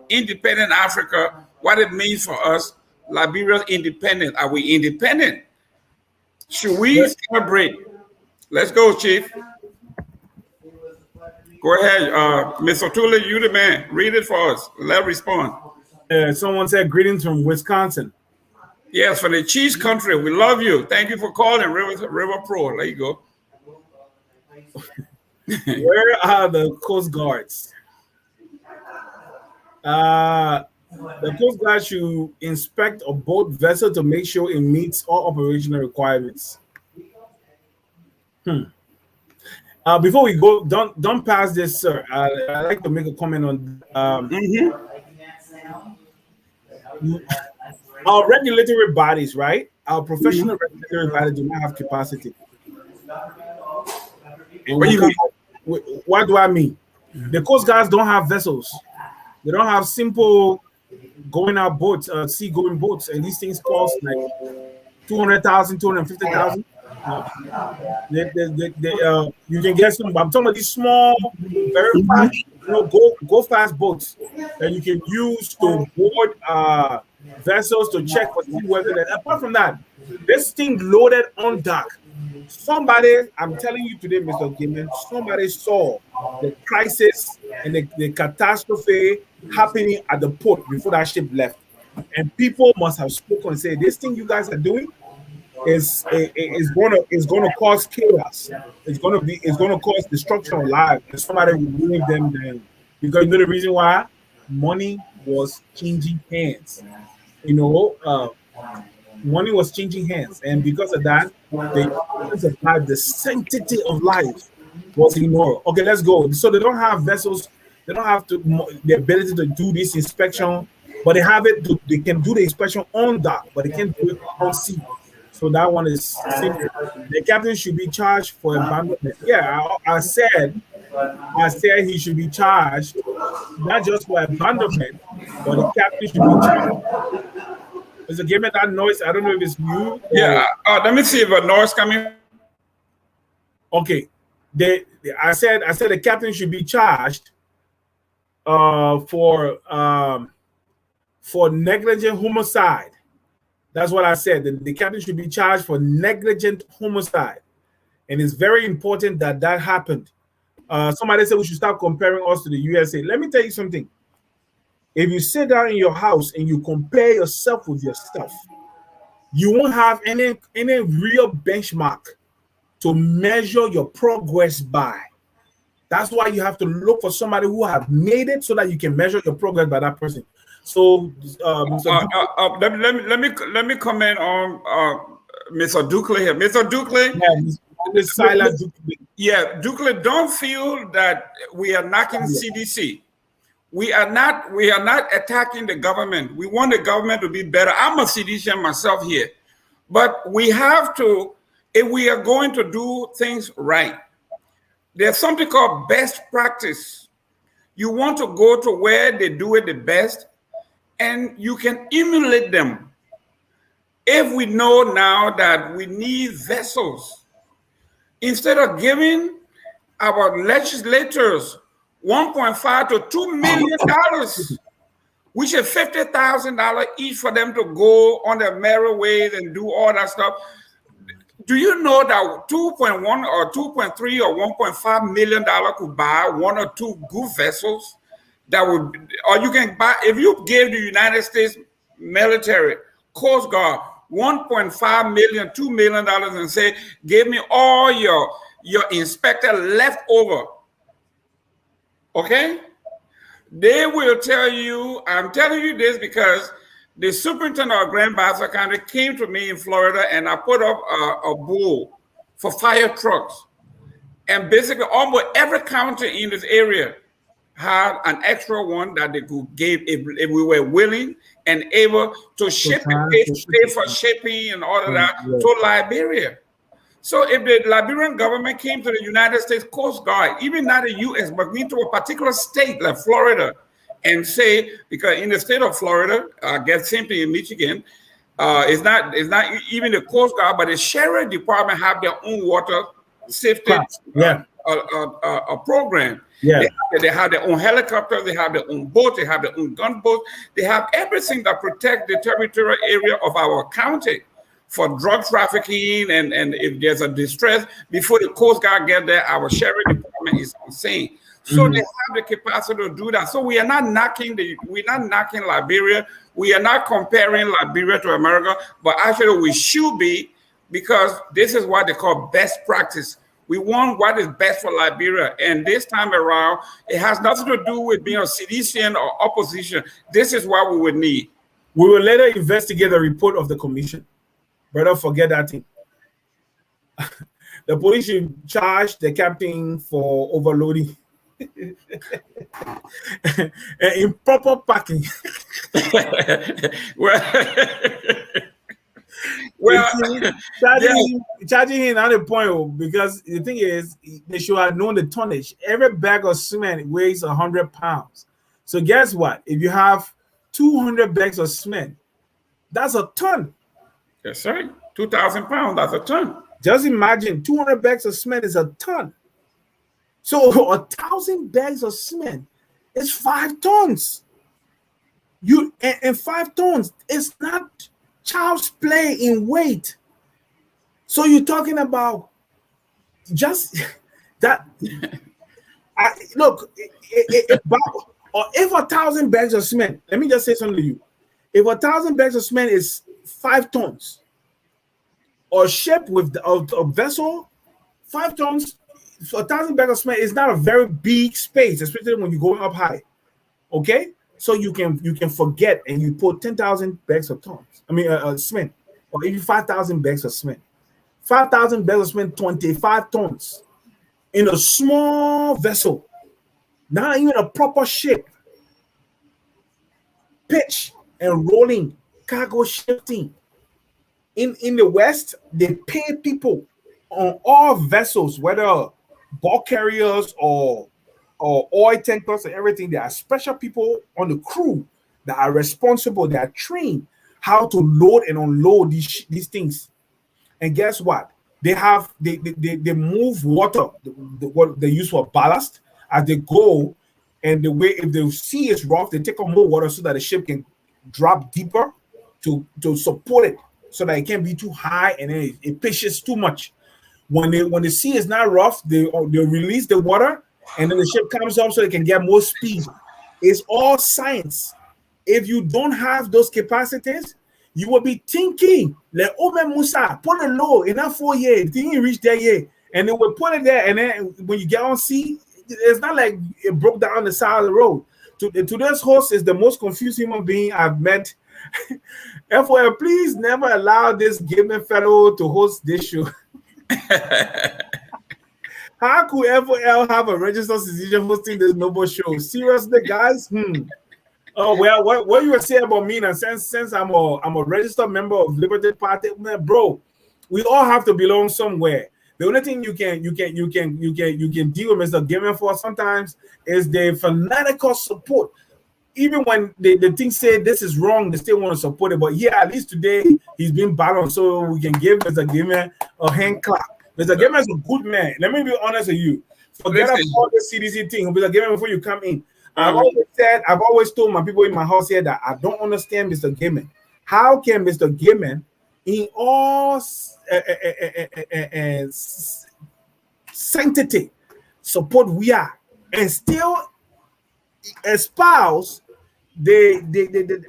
A: independent Africa, what it means for us, Liberia's independence. Are we independent? Should we celebrate? Let's go, Chief. Go ahead, Mr. Tule, you the man. Read it for us. Let's respond.
B: Someone said greetings from Wisconsin.
A: Yes, for the cheese country, we love you. Thank you for calling River Pro. There you go.
B: Where are the Coast Guards? The Coast Guard should inspect a boat vessel to make sure it meets all operational requirements. Before we go, don't pass this, sir. I'd like to make a comment on our regulatory bodies, right? Our professional regulatory bodies do not have capacity. What do I mean? The Coast Guards don't have vessels. They don't have simple going out boats, sea-going boats, and these things cost like $200,000, $250,000. You can get some. I'm talking about these small, very fast, go fast boats that you can use to board vessels to check for seaworthiness. Apart from that, this thing loaded on dock. Somebody, I'm telling you today, Mr. Gaiman, somebody saw the crisis and the catastrophe happening at the port before that ship left, and people must have spoken and said, "This thing you guys are doing is gonna cause chaos. It's gonna cause destruction of lives." And somebody will bring them down because you know the reason why money was changing hands. Money was changing hands, and because of that, the sanctity of life was ignored. Okay, let's go. So they don't have vessels. They don't have the ability to do this inspection, but they have it. They can do the inspection on dock, but they can't do it on sea. So that one is simple. The captain should be charged for abandonment. Yeah, I said he should be charged not just for abandonment, but the captain should be charged. Is it giving that noise? I don't know if it's you.
A: Yeah. Let me see if a noise coming.
B: Okay. I said the captain should be charged for negligent homicide. That's what I said. The captain should be charged for negligent homicide, and it's very important that happened. Somebody said we should start comparing us to the USA. Let me tell you something. If you sit down in your house and you compare yourself with your stuff, you won't have any real benchmark to measure your progress by. That's why you have to look for somebody who have made it so that you can measure your progress by that person. So,
A: let me comment on Mr. Dukley here. Mr. Dukley, Dukley, don't feel that we are knocking CDC. We are not attacking the government. We want the government to be better. I'm a CDCian myself here, but we have to, if we are going to do things right, there's something called best practice. You want to go to where they do it the best, and you can emulate them. If we know now that we need vessels, instead of giving our legislators $1.5 to $2 million, which is $50,000 each for them to go on their merry ways and do all that stuff. Do you know that 2.1 or 2.3 or $1.5 million could buy one or two good vessels that would, or you can buy, if you give the United States military, Coast Guard, $1.5 million, $2 million and say, give me all your inspector left over. Okay? They will tell you, I'm telling you this because the superintendent of Grand Bassa County came to me in Florida and I put up a bull for fire trucks. And basically almost every county in this area had an extra one that they could give if we were willing and able to ship it, pay for shipping and all of that to Liberia. So if the Liberian government came to the United States Coast Guard, even not the U.S., but into a particular state like Florida, and say, because in the state of Florida, I guess same thing in Michigan, it's not even the Coast Guard, but the Sheriff Department have their own water safety program. Yeah. They have their own helicopters, they have their own boats, they have their own gunboats, they have everything that protect the territorial area of our county for drug trafficking, and if there's a distress, before the Coast Guard get there, our Sheriff Department is on scene. So they have the capacity to do that. So we are not knocking Liberia. We are not comparing Liberia to America, but actually we should be, because this is what they call best practice. We want what is best for Liberia. And this time around, it has nothing to do with being a CDCian or opposition. This is what we would need.
B: We will later investigate the report of the commission. Brother, forget that thing. The police should charge the captain for overloading. Improper parking. Charging him at a point, because the thing is, they should have known the tonnage. Every bag of cement weighs 100 pounds. So guess what? If you have 200 bags of cement, that's a ton.
A: Yes, sir. 2,000 pounds, that's a ton.
B: Just imagine 200 bags of cement is a ton. So 1,000 bags of cement is 5 tons. And 5 tons is not child's play in weight. So you're talking about just that. Look, if 1,000 bags of cement, let me just say something to you. If 1,000 bags of cement is 5 tons, or ship with a vessel, 5 tons, 1,000 bags of cement is not a very big space, especially when you're going up high. Okay, so you can forget and you put 10,000 bags of cement, or even 5,000 bags of cement. 5,000 bags of cement, 25 tons in a small vessel, not even a proper ship. Pitch and rolling, cargo shifting. In the West, they pay people on all vessels, whether bulk carriers or oil tankers and everything. There are special people on the crew that are responsible. They are trained how to load and unload these things. And guess what? They move water, what they use for ballast as they go. And the way, if the sea is rough, they take on more water so that the ship can drop deeper to support it, so that it can't be too high and then it pitches too much. When the sea is not rough, they release the water and then the ship comes up so they can get more speed. It's all science. If you don't have those capacities, you will be thinking, like, oh man, Musa, put it low in that 4 years, didn't reach there yet. And they will put it there, and then when you get on sea, it's not like it broke down the side of the road. Today's host is the most confused human being I've met. FOL, please never allow this gaming fellow to host this show. How could FOL have a registered citizen hosting this noble show? Seriously, guys? Oh well, what you were saying about me, and since I'm a registered member of Liberty Party, man, bro, we all have to belong somewhere. The only thing you can deal with Mr. Gaming for sometimes is the fanatical support. Even when the thing say this is wrong, they still want to support it. But yeah, at least today he's been balanced, so we can give Mr. Gamer a hand clap. Mr. Gamer is a good man. Let me be honest with you. Forget about the CDC thing. Mr. Gamer, before you come in, I've always told my people in my house here that I don't understand Mr. Gamer. How can Mr. Gamer, in all sanctity, support we are and still espouse the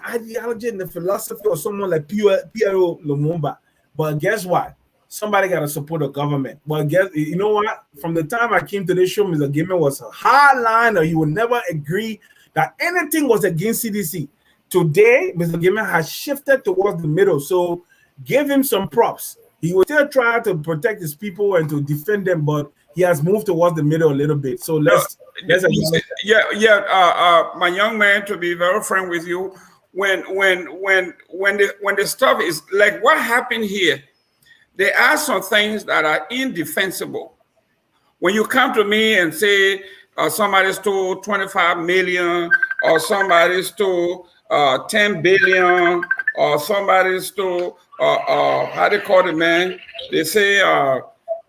B: ideology and the philosophy of someone like Piero Lumumba? But guess what? Somebody got to support the government. But you know what? From the time I came to this show, Mr. Gamer was a hardliner. He would never agree that anything was against CDC. Today, Mr. Gamer has shifted towards the middle. So give him some props. He will still try to protect his people and to defend them, but he has moved towards the middle a little bit. So let's
A: my young man, to be very frank with you, when the stuff is like what happened here, there are some things that are indefensible. When you come to me and say somebody stole 25 million, or somebody stole 10 billion, or somebody stole how they call it, man? They say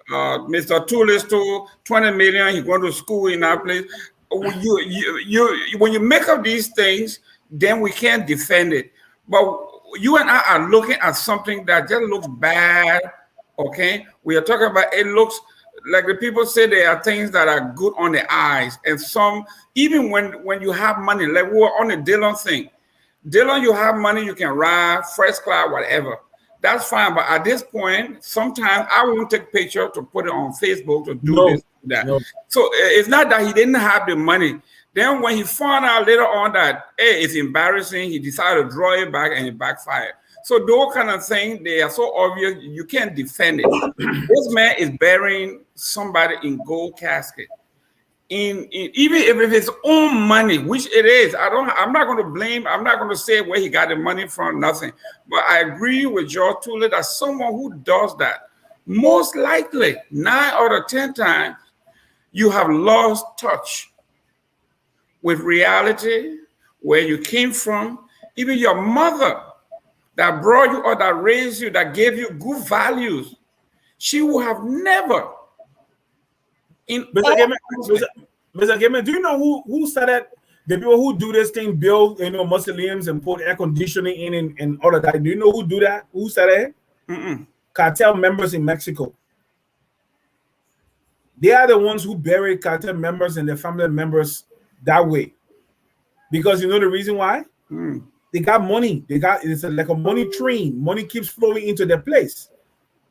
A: Mr. Tule stole 20 million. He going to school in that place. When you make up these things, then we can't defend it. But you and I are looking at something that just looks bad. Okay, we are talking about it looks like the people say there are things that are good on the eyes, and some even when you have money, like we were on the Dillon thing. Dillon, you have money, you can ride first class, whatever. That's fine. But at this point, sometimes I won't take picture to put it on Facebook to do this, that. No. So it's not that he didn't have the money. Then when he found out later on that, hey, it's embarrassing, he decided to draw it back and it backfired. So those kind of things, they are so obvious, you can't defend it. This man is burying somebody in gold casket. Even if it's own money, which it is, I'm not going to blame, I'm not going to say where he got the money from, nothing. But I agree with George Tule that someone who does that, most likely 9 out of 10 times, you have lost touch with reality, where you came from. Even your mother that brought you or that raised you, that gave you good values, she would have never in
B: Mr.
A: all
B: Gamer, Mr. Gamer, do you know who started the people who do this thing, build Muslims and put air conditioning in and all of that? Do you know who do that? Who started it? Cartel members in Mexico. They are the ones who bury cartel members and their family members that way. Because you know the reason why? They got money. It's like a money train. Money keeps flowing into their place.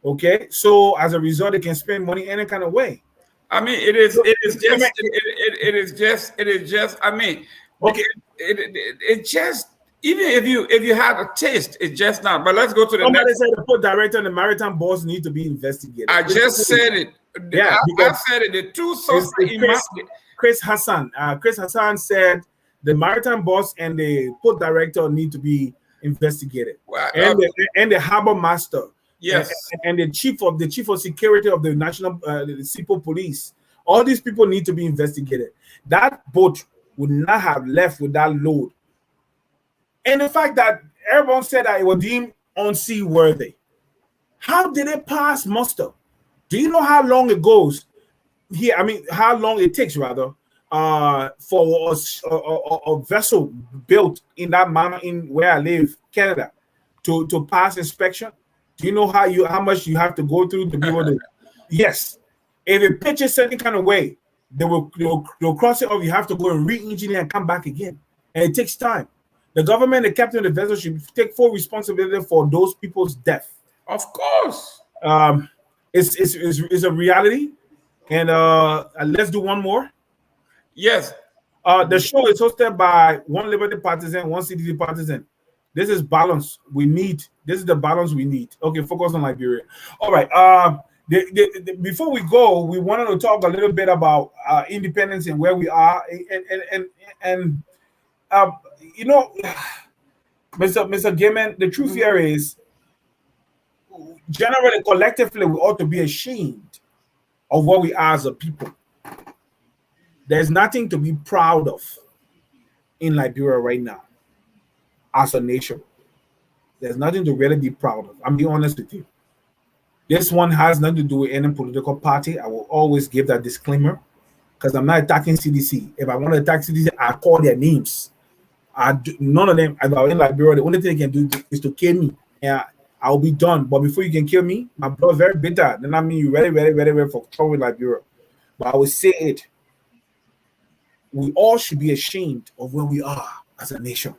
B: Okay, so as a result, they can spend money any kind of way.
A: I mean, it is just. I mean,
B: okay,
A: it just, even if you have a taste, it's just not. But let's go to the
B: Somebody
A: next.
B: said the port director and the maritime boss need to be investigated.
A: I just said it.
B: Yeah,
A: I said it. The two sources.
B: Chris Hassan. Chris Hassan said the maritime boss and the port director need to be investigated, and the harbor master.
A: Yes,
B: and the chief of security of the national Sipo police. All these people need to be investigated. That boat would not have left with that load. And the fact that everyone said that it was deemed unseaworthy. How did it pass muster? Do you know how long it goes? Here, I mean, how long it takes rather for a vessel built in that manner in where I live, Canada, to pass inspection? Do you know how much you have to go through to be able to? Yes. If it pitches certain kind of way, they'll cross it off. You have to go and re-engineer and come back again. And it takes time. The government, the captain of the vessel should take full responsibility for those people's death.
A: Of course.
B: It's a reality. And let's do one more.
A: Yes.
B: The show is hosted by one Liberty partisan, one CDC partisan. This is balance we need. This is the balance we need. Okay, focus on Liberia. All right. Before we go, we wanted to talk a little bit about independence and where we are. And you know, Mr. Gaiman, the truth here is, generally, collectively, we ought to be ashamed of what we are as a people. There's nothing to be proud of in Liberia right now. As a nation, there's nothing to really be proud of. I'm being honest with you. This one has nothing to do with any political party. I will always give that disclaimer because I'm not attacking CDC. If I want to attack CDC, I call their names. None of them, if I were in Liberia, the only thing they can do is to kill me. Yeah, I'll be done. But before you can kill me, my blood is very bitter. Then I mean you very, very, very, very for trouble with Liberia. But I will say it. We all should be ashamed of where we are as a nation.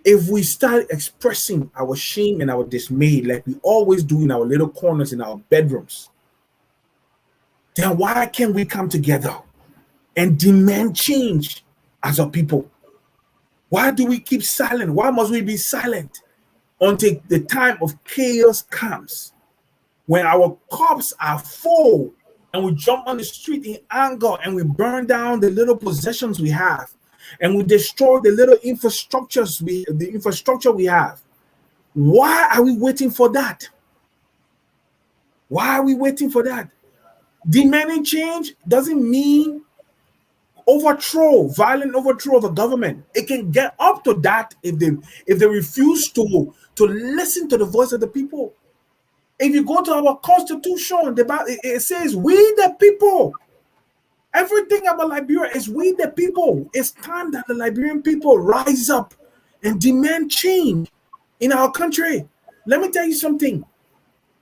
B: If we start expressing our shame and our dismay like we always do in our little corners in our bedrooms, then why can't we come together and demand change as a people? Why do we keep silent? Why must we be silent until the time of chaos comes, when our cups are full and we jump on the street in anger and we burn down the little possessions we have? And we destroy the little infrastructure we have. Why are we waiting for that? Why are we waiting for that? Demanding change doesn't mean violent overthrow of a government. It can get up to that if they refuse to listen to the voice of the people. If you go to our constitution, it says we the people. Everything about Liberia is we the people. It's time that the Liberian people rise up and demand change in our country. Let me tell you something.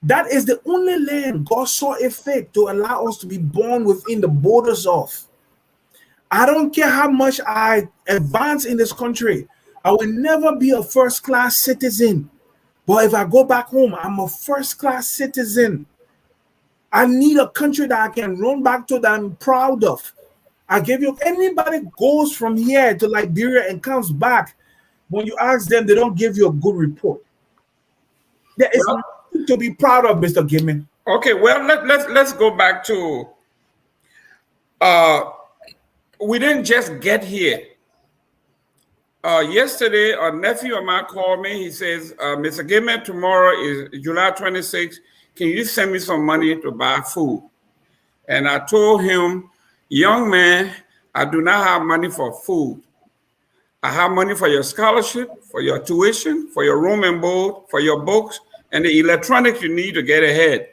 B: That is the only land God saw it fit to allow us to be born within the borders of. I don't care how much I advance in this country. I will never be a first-class citizen. But if I go back home, I'm a first-class citizen. I need a country that I can run back to that I'm proud of. I give you, anybody goes from here to Liberia and comes back, when you ask them, they don't give you a good report. There is nothing to be proud of, Mr. Gaiman.
A: Okay, well, let's go back to, we didn't just get here. Yesterday, a nephew of mine called me. He says, Mr. Gaiman, tomorrow is July 26th. Can you send me some money to buy food? And I told him, young man, I do not have money for food. I have money for your scholarship, for your tuition, for your room and board, for your books, and the electronics you need to get ahead.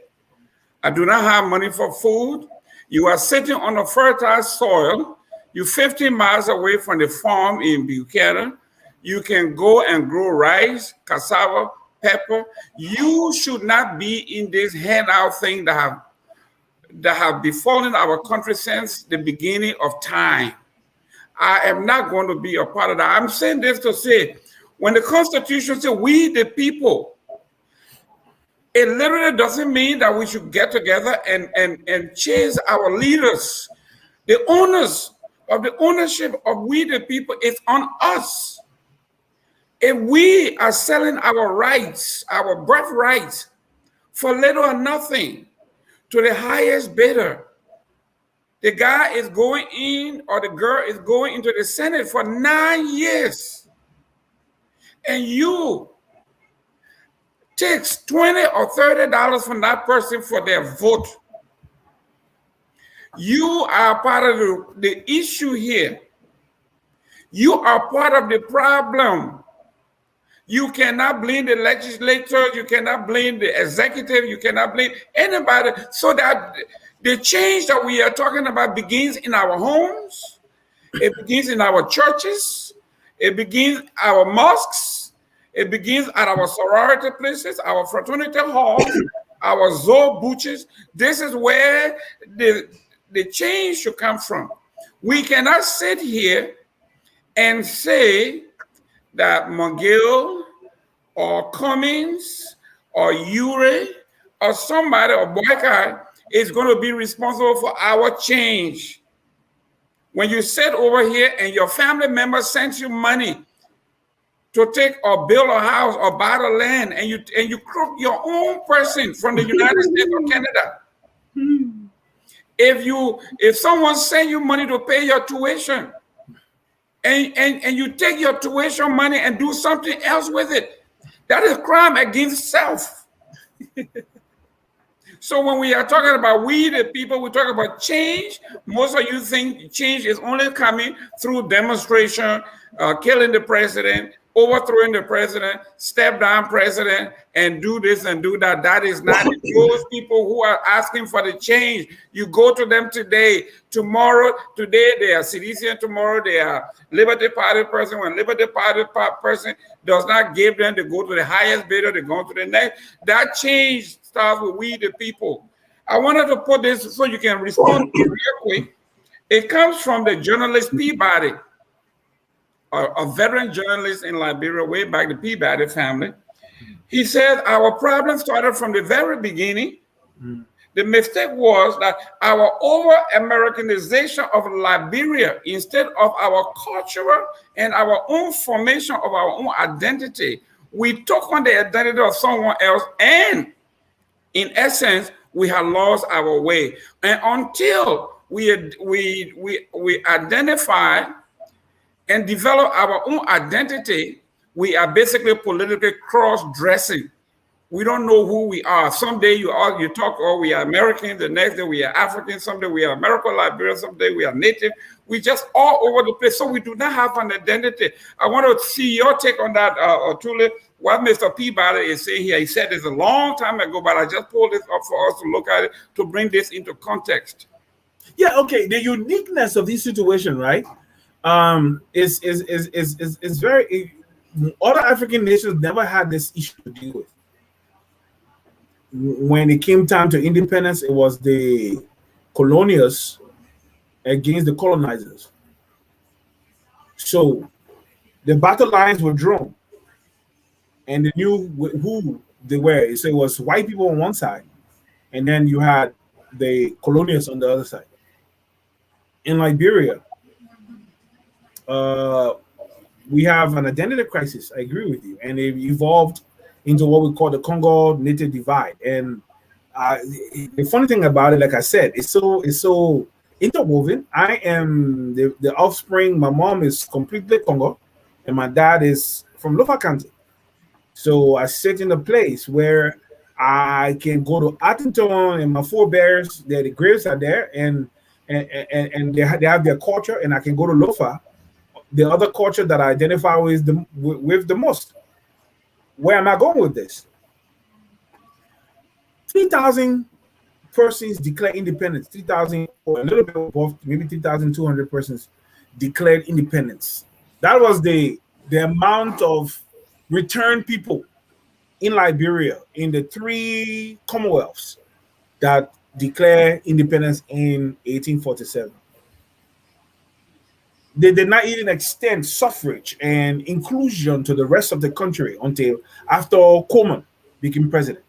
A: I do not have money for food. You are sitting on a fertile soil. You're 15 miles away from the farm in Buchanan. You can go and grow rice, cassava, pepper. You should not be in this handout thing that have befallen our country since the beginning of time. I am not going to be a part of that. I'm saying this to say, when the Constitution says we the people, it literally doesn't mean that we should get together and chase our leaders. The owners of the ownership of we the people is on us. If we are selling our rights, our birthrights, for little or nothing to the highest bidder, the guy is going in or the girl is going into the Senate for 9 years, and you takes $20 or $30 from that person for their vote. You are part of the issue here. You are part of the problem. You cannot blame the legislature. You cannot blame the executive. You cannot blame anybody. So that the change that we are talking about begins in our homes. It begins in our churches. It begins our mosques. It begins at our sorority places, our fraternity halls, our zoo butchers. This is where the change should come from. We cannot sit here and say that McGill or Cummings or Ure or somebody or Boycott is going to be responsible for our change. When you sit over here and your family member sends you money to take or build a house or buy the land, and you crook your own person from the United States or Canada. If someone send you money to pay your tuition, and you take your tuition money and do something else with it, that is crime against self. So when we are talking about we the people, we talk about change. Most of you think change is only coming through demonstration, killing the president, overthrowing the president, step down president, and do this and do that. That is not it. Those people who are asking for the change, you go to them today. Today they are Citizen, tomorrow they are Liberty Party person. When Liberty Party person does not give them, they go to the highest bidder, they go to the next. That change starts with we the people. I wanted to put this so you can respond real quick. It comes from the journalist Peabody, a veteran journalist in Liberia, way back, the Peabody family. He said, our problem started from the very beginning. The mistake was that our over-Americanization of Liberia, instead of our cultural and our own formation of our own identity, we took on the identity of someone else, and in essence, we have lost our way. And until we identify and develop our own identity, we are basically politically cross-dressing. We don't know who we are. Someday you talk, oh, we are American. The next day we are African. Someday we are American Liberian. Someday we are Native. We just all over the place. So we do not have an identity. I want to see your take on that, Otule. What Mr. Peabody is saying here. He said this a long time ago, but I just pulled this up for us to look at it to bring this into context.
B: Yeah, okay. The uniqueness of this situation, right? Is very. Other African nations never had this issue to deal with. When it came time to independence, it was the colonials against the colonizers. So the battle lines were drawn, and they knew who they were. So it was white people on one side, and then you had the colonials on the other side. In Liberia, we have an identity crisis. I agree with you, and it evolved into what we call the Congo Native divide. And the funny thing about it, like I said, it's so interwoven. I am the offspring. My mom is completely Congo, and my dad is from Lofa County. So I sit in a place where I can go to Atherton, and my forebears, the graves are there, and they have their culture, and I can go to Lofa, the other culture that I identify with the most. Where am I going with this? 3,000 persons declared independence. 3,000 or a little bit above, maybe 3,200 persons declared independence. That was the amount of returned people in Liberia in the three commonwealths that declared independence in 1847. They did not even extend suffrage and inclusion to the rest of the country until after Coleman became president.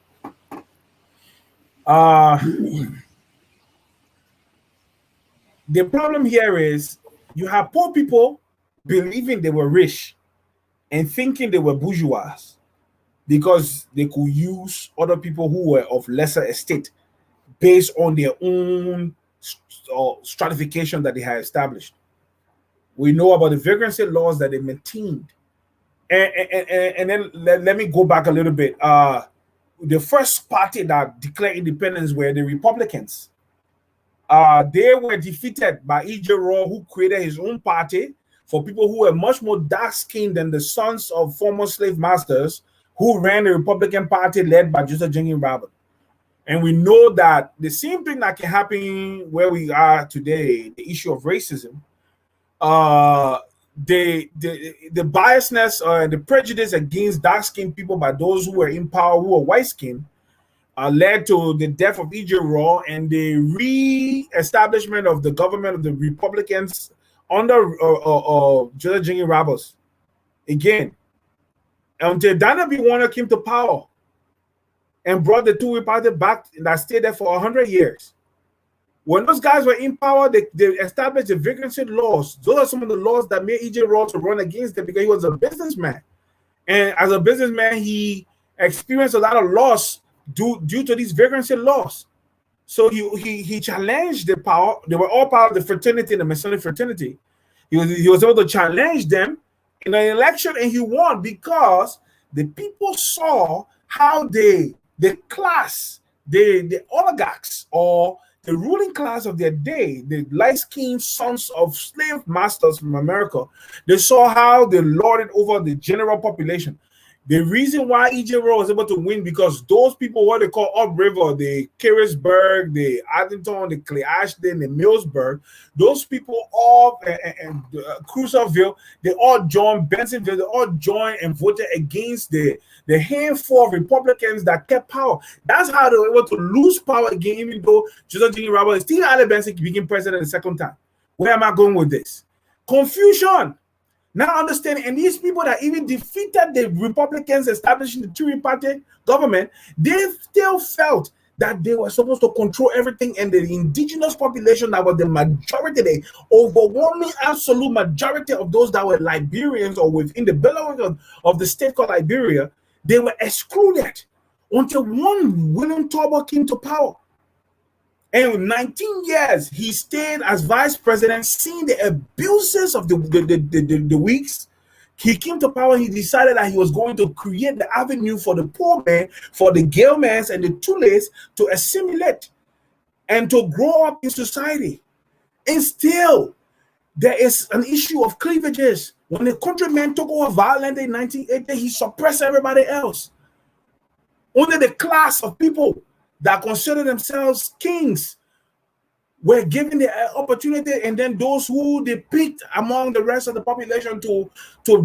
B: The problem here is you have poor people believing they were rich and thinking they were bourgeois because they could use other people who were of lesser estate based on their own stratification that they had established. We know about the vagrancy laws that they maintained. And then let me go back a little bit. The first party that declared independence were the Republicans. They were defeated by E.J. Rowe, who created his own party for people who were much more dark-skinned than the sons of former slave masters who ran the Republican Party led by Joseph Jenkins Robert. And we know that the same thing that can happen where we are today, the issue of racism, the biasness and the prejudice against dark-skinned people by those who were in power, who were white-skinned, led to the death of E.J. Rowe and the re-establishment of the government of the Republicans under Joseph Jenkins Roberts. Again, until Dana B. Warner came to power and brought the two-way party back that stayed there for 100 years. When those guys were in power, they established the vagrancy laws. Those are some of the laws that made E.J. Rowe to run against them because he was a businessman. And as a businessman, he experienced a lot of loss due to these vagrancy laws. So he challenged the power. They were all part of the fraternity, the Masonic fraternity. He was able to challenge them in an election, and he won because the people saw how the class, the oligarchs, or the ruling class of their day, the light-skinned sons of slave masters from America, they saw how they lorded over the general population. The reason why E.J. Rowe was able to win because those people, what they call upriver, the Carisburg, the Addington, the Clay Ashton, the Millsburg, those people all, and Cruiserville, they all joined, Bensonville, they all joined and voted against the handful of Republicans that kept power. That's how they were able to lose power again, even though Joseph Jenkins Roberts still Allen Benson became president the second time. Where am I going with this? Confusion. Now understanding, and these people that even defeated the Republicans establishing the two party government, they still felt that they were supposed to control everything, and the indigenous population that was the majority, the overwhelming absolute majority of those that were Liberians or within the beltway of the state called Liberia, they were excluded until one William Tolbert came to power. And in 19 years, he stayed as vice president, seeing the abuses of the Whigs. He came to power. He decided that he was going to create the avenue for the poor man, for the Galemans and the Tules to assimilate and to grow up in society. And still, there is an issue of cleavages. When the countrymen took over violently in 1980, he suppressed everybody else. Only the class of people that consider themselves kings were given the opportunity, and then those who they picked among the rest of the population to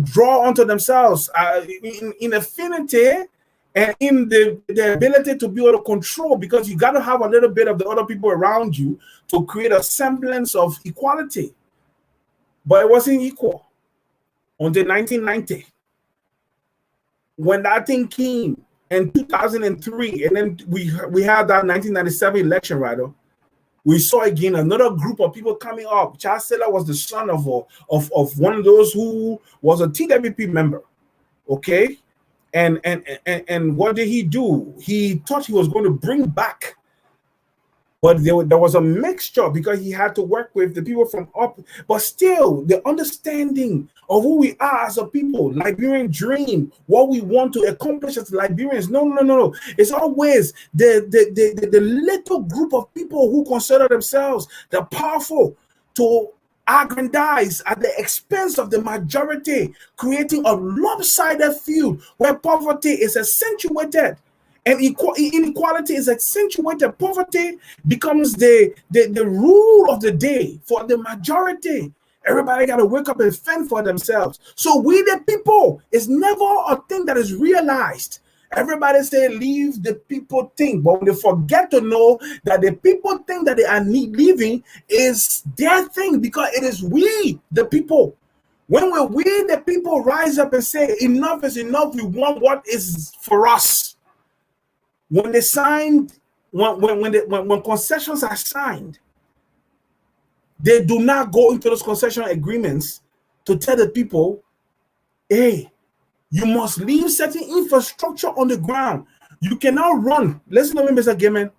B: draw onto themselves in affinity and in the ability to be able to control, because you got to have a little bit of the other people around you to create a semblance of equality. But it wasn't equal until 1990 when that thing came. In 2003, and then we had that 1997 election, right? We saw again another group of people coming up. Charles Taylor was the son of one of those who was a TWP member, okay? And what did he do? He thought he was going to bring back, but there was a mixture because he had to work with the people from up, but still the understanding of who we are as a people, Liberian dream, what we want to accomplish as Liberians. No. It's always the little group of people who consider themselves the powerful to aggrandize at the expense of the majority, creating a lopsided field where poverty is accentuated. And inequality is accentuated. Poverty becomes the rule of the day for the majority. Everybody got to wake up and fend for themselves. So we the people is never a thing that is realized. Everybody say leave the people thing, but when they forget to know that the people think that they are leaving is their thing, because it is we the people. When we the people rise up and say enough is enough, we want what is for us. When they signed, when concessions are signed, they do not go into those concession agreements to tell the people, hey, you must leave certain infrastructure on the ground. You cannot run. Listen to me, Mr. Gaiman.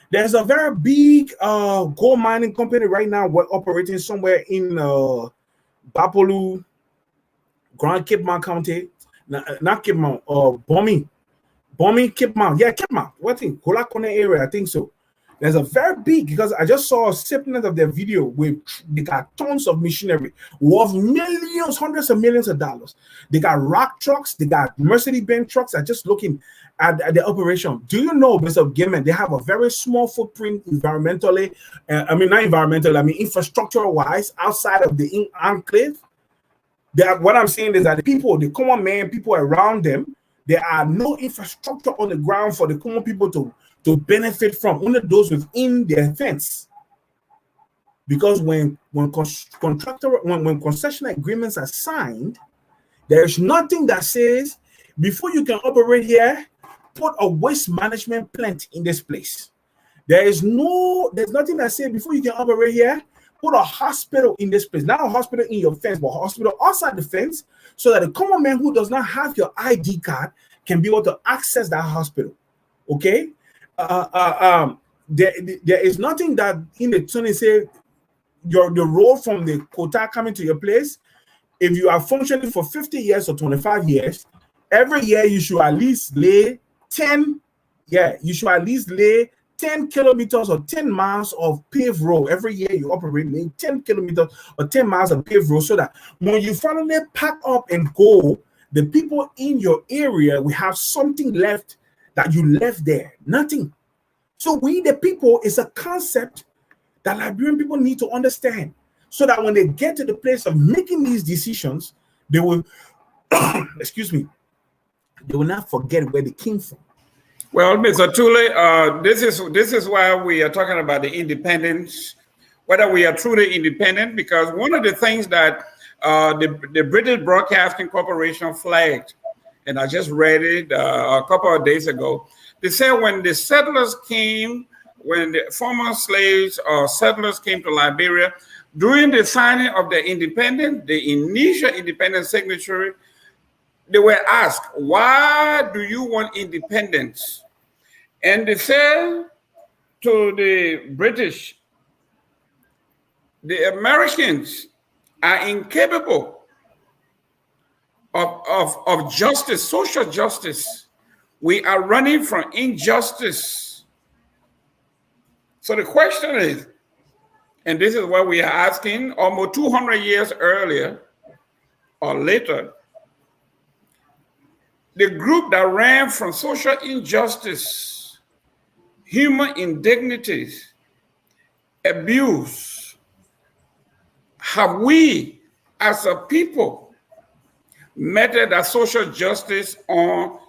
B: There's a very big gold mining company right now. We're operating somewhere in Bapolu, Grand Cape Mount County. Not Cape Mount, Bomi, Cape Mount. Yeah, Cape Mount. What in Kolakone area? I think so. There's a very big, because I just saw a snippet of their video with they got tons of machinery worth millions, hundreds of millions of dollars. They got rock trucks, they got Mercedes-Benz trucks. I'm just looking at the operation. Do you know, Mr. Gaiman, they have a very small footprint environmentally, not environmentally, infrastructure-wise, outside of the enclave. What I'm saying is that the people, the common man, people around them, there are no infrastructure on the ground for the common people to benefit from, only those within their fence. Because when concession agreements are signed, there's nothing that says before you can operate here, put a waste management plant in this place. There's nothing that says before you can operate here, put a hospital in this place. Not a hospital in your fence, but a hospital outside the fence, so that the common man who does not have your ID card can be able to access that hospital. Okay? There is nothing that in the Tony say the road from the quota coming to your place. If you are functioning for 50 years or 25 years, every year you should at least lay 10 kilometers or 10 miles of paved road. Every year you operate 10 kilometers or 10 miles of paved road, so that when you finally pack up and go, the people in your area will have something left that you left there. Nothing. So we the people is a concept that Liberian people need to understand, so that when they get to the place of making these decisions, they will excuse me, they will not forget where they came from.
A: Well, Mr. Thule, this is why we are talking about the independence, whether we are truly independent, because one of the things that the British Broadcasting Corporation flagged, and I just read it a couple of days ago. They said when the settlers came, when the former slaves or settlers came to Liberia, during the signing of the independence, the initial independence signature, they were asked, why do you want independence? And they said to the British, the Americans are incapable of justice, social justice. We are running from injustice. So the question is, and this is what we are asking, almost 200 years earlier or later, the group that ran from social injustice, human indignities, abuse, have we as a people meted that social justice on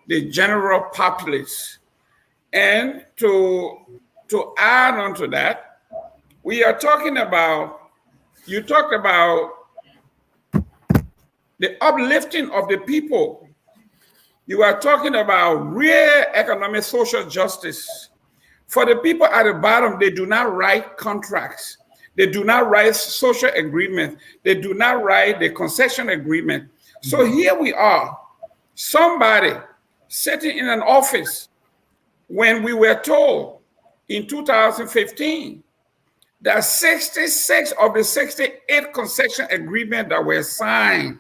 A: the general populace? And to add on to that, we are talking about, you talked about the uplifting of the people. You are talking about real economic social justice. For the people at the bottom, they do not write contracts. They do not write social agreements. They do not write the concession agreement. So here we are, somebody sitting in an office when we were told in 2015 that 66 of the 68 concession agreements that were signed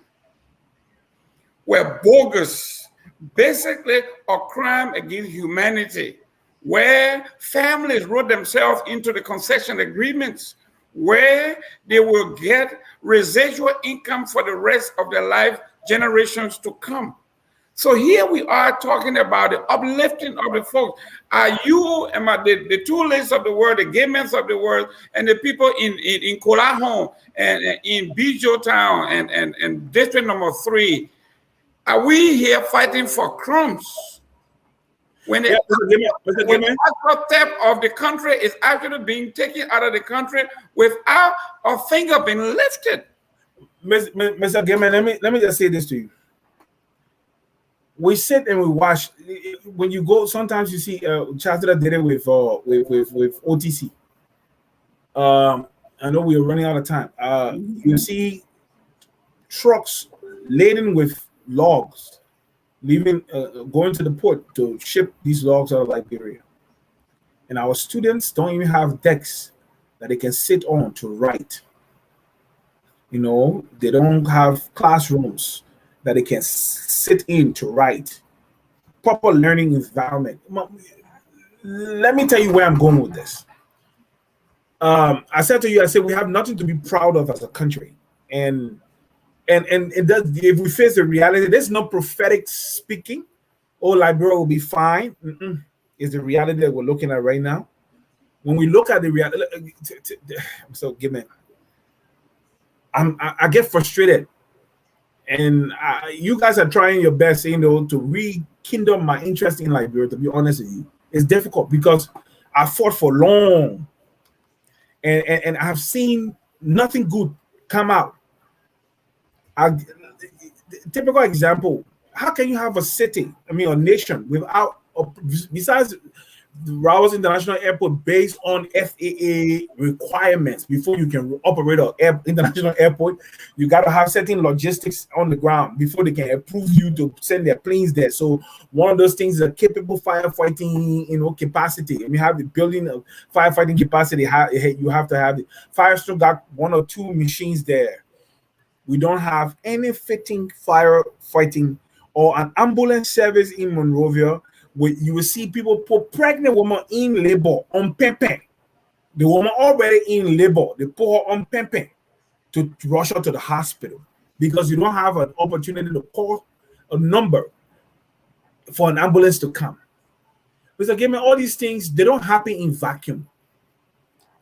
A: were bogus, basically a crime against humanity, where families wrote themselves into the concession agreements, where they will get residual income for the rest of their life, generations to come. So here we are talking about the uplifting of the folks. Are you and the two lists of the world, the Gamers of the world, and the people in Colahon and in Bijo Town and District Number 3, are we here fighting for crumbs? When the actual theft of the country is actually being taken out of the country without a finger being lifted.
B: Mr. Gamer, let me just say this to you. We sit and we watch. When you go, sometimes you see Chancellor did it with OTC. I know we are running out of time. You see trucks laden with logs, going to the port to ship these logs out of Liberia. And our students don't even have desks that they can sit on to write. You know, they don't have classrooms that they can sit in to write. Proper learning environment. Let me tell you where I'm going with this. I said to you, I said we have nothing to be proud of as a country. And it does, if we face the reality, there's no prophetic speaking. Oh, Liberia will be fine. It's the reality that we're looking at right now. When we look at the reality, so give me. I get frustrated, and you guys are trying your best, you know, to rekindle my interest in Liberia. To be honest with you, it's difficult because I fought for long, and I have seen nothing good come out. Typical example: how can you have a city, a nation, without besides Rawas International Airport based on FAA requirements before you can operate an international airport? You got to have certain logistics on the ground before they can approve you to send their planes there. So one of those things is a capable firefighting, capacity. You have the building of firefighting capacity. You have to have it. Firestone got 1 or 2 machines there. We don't have any fitting firefighting or an ambulance service in Monrovia. You will see people put pregnant women in labor on Pempen. The woman already in labor, they put her on Pempen to rush her to the hospital because you don't have an opportunity to call a number for an ambulance to come. Because again, all these things, they don't happen in vacuum.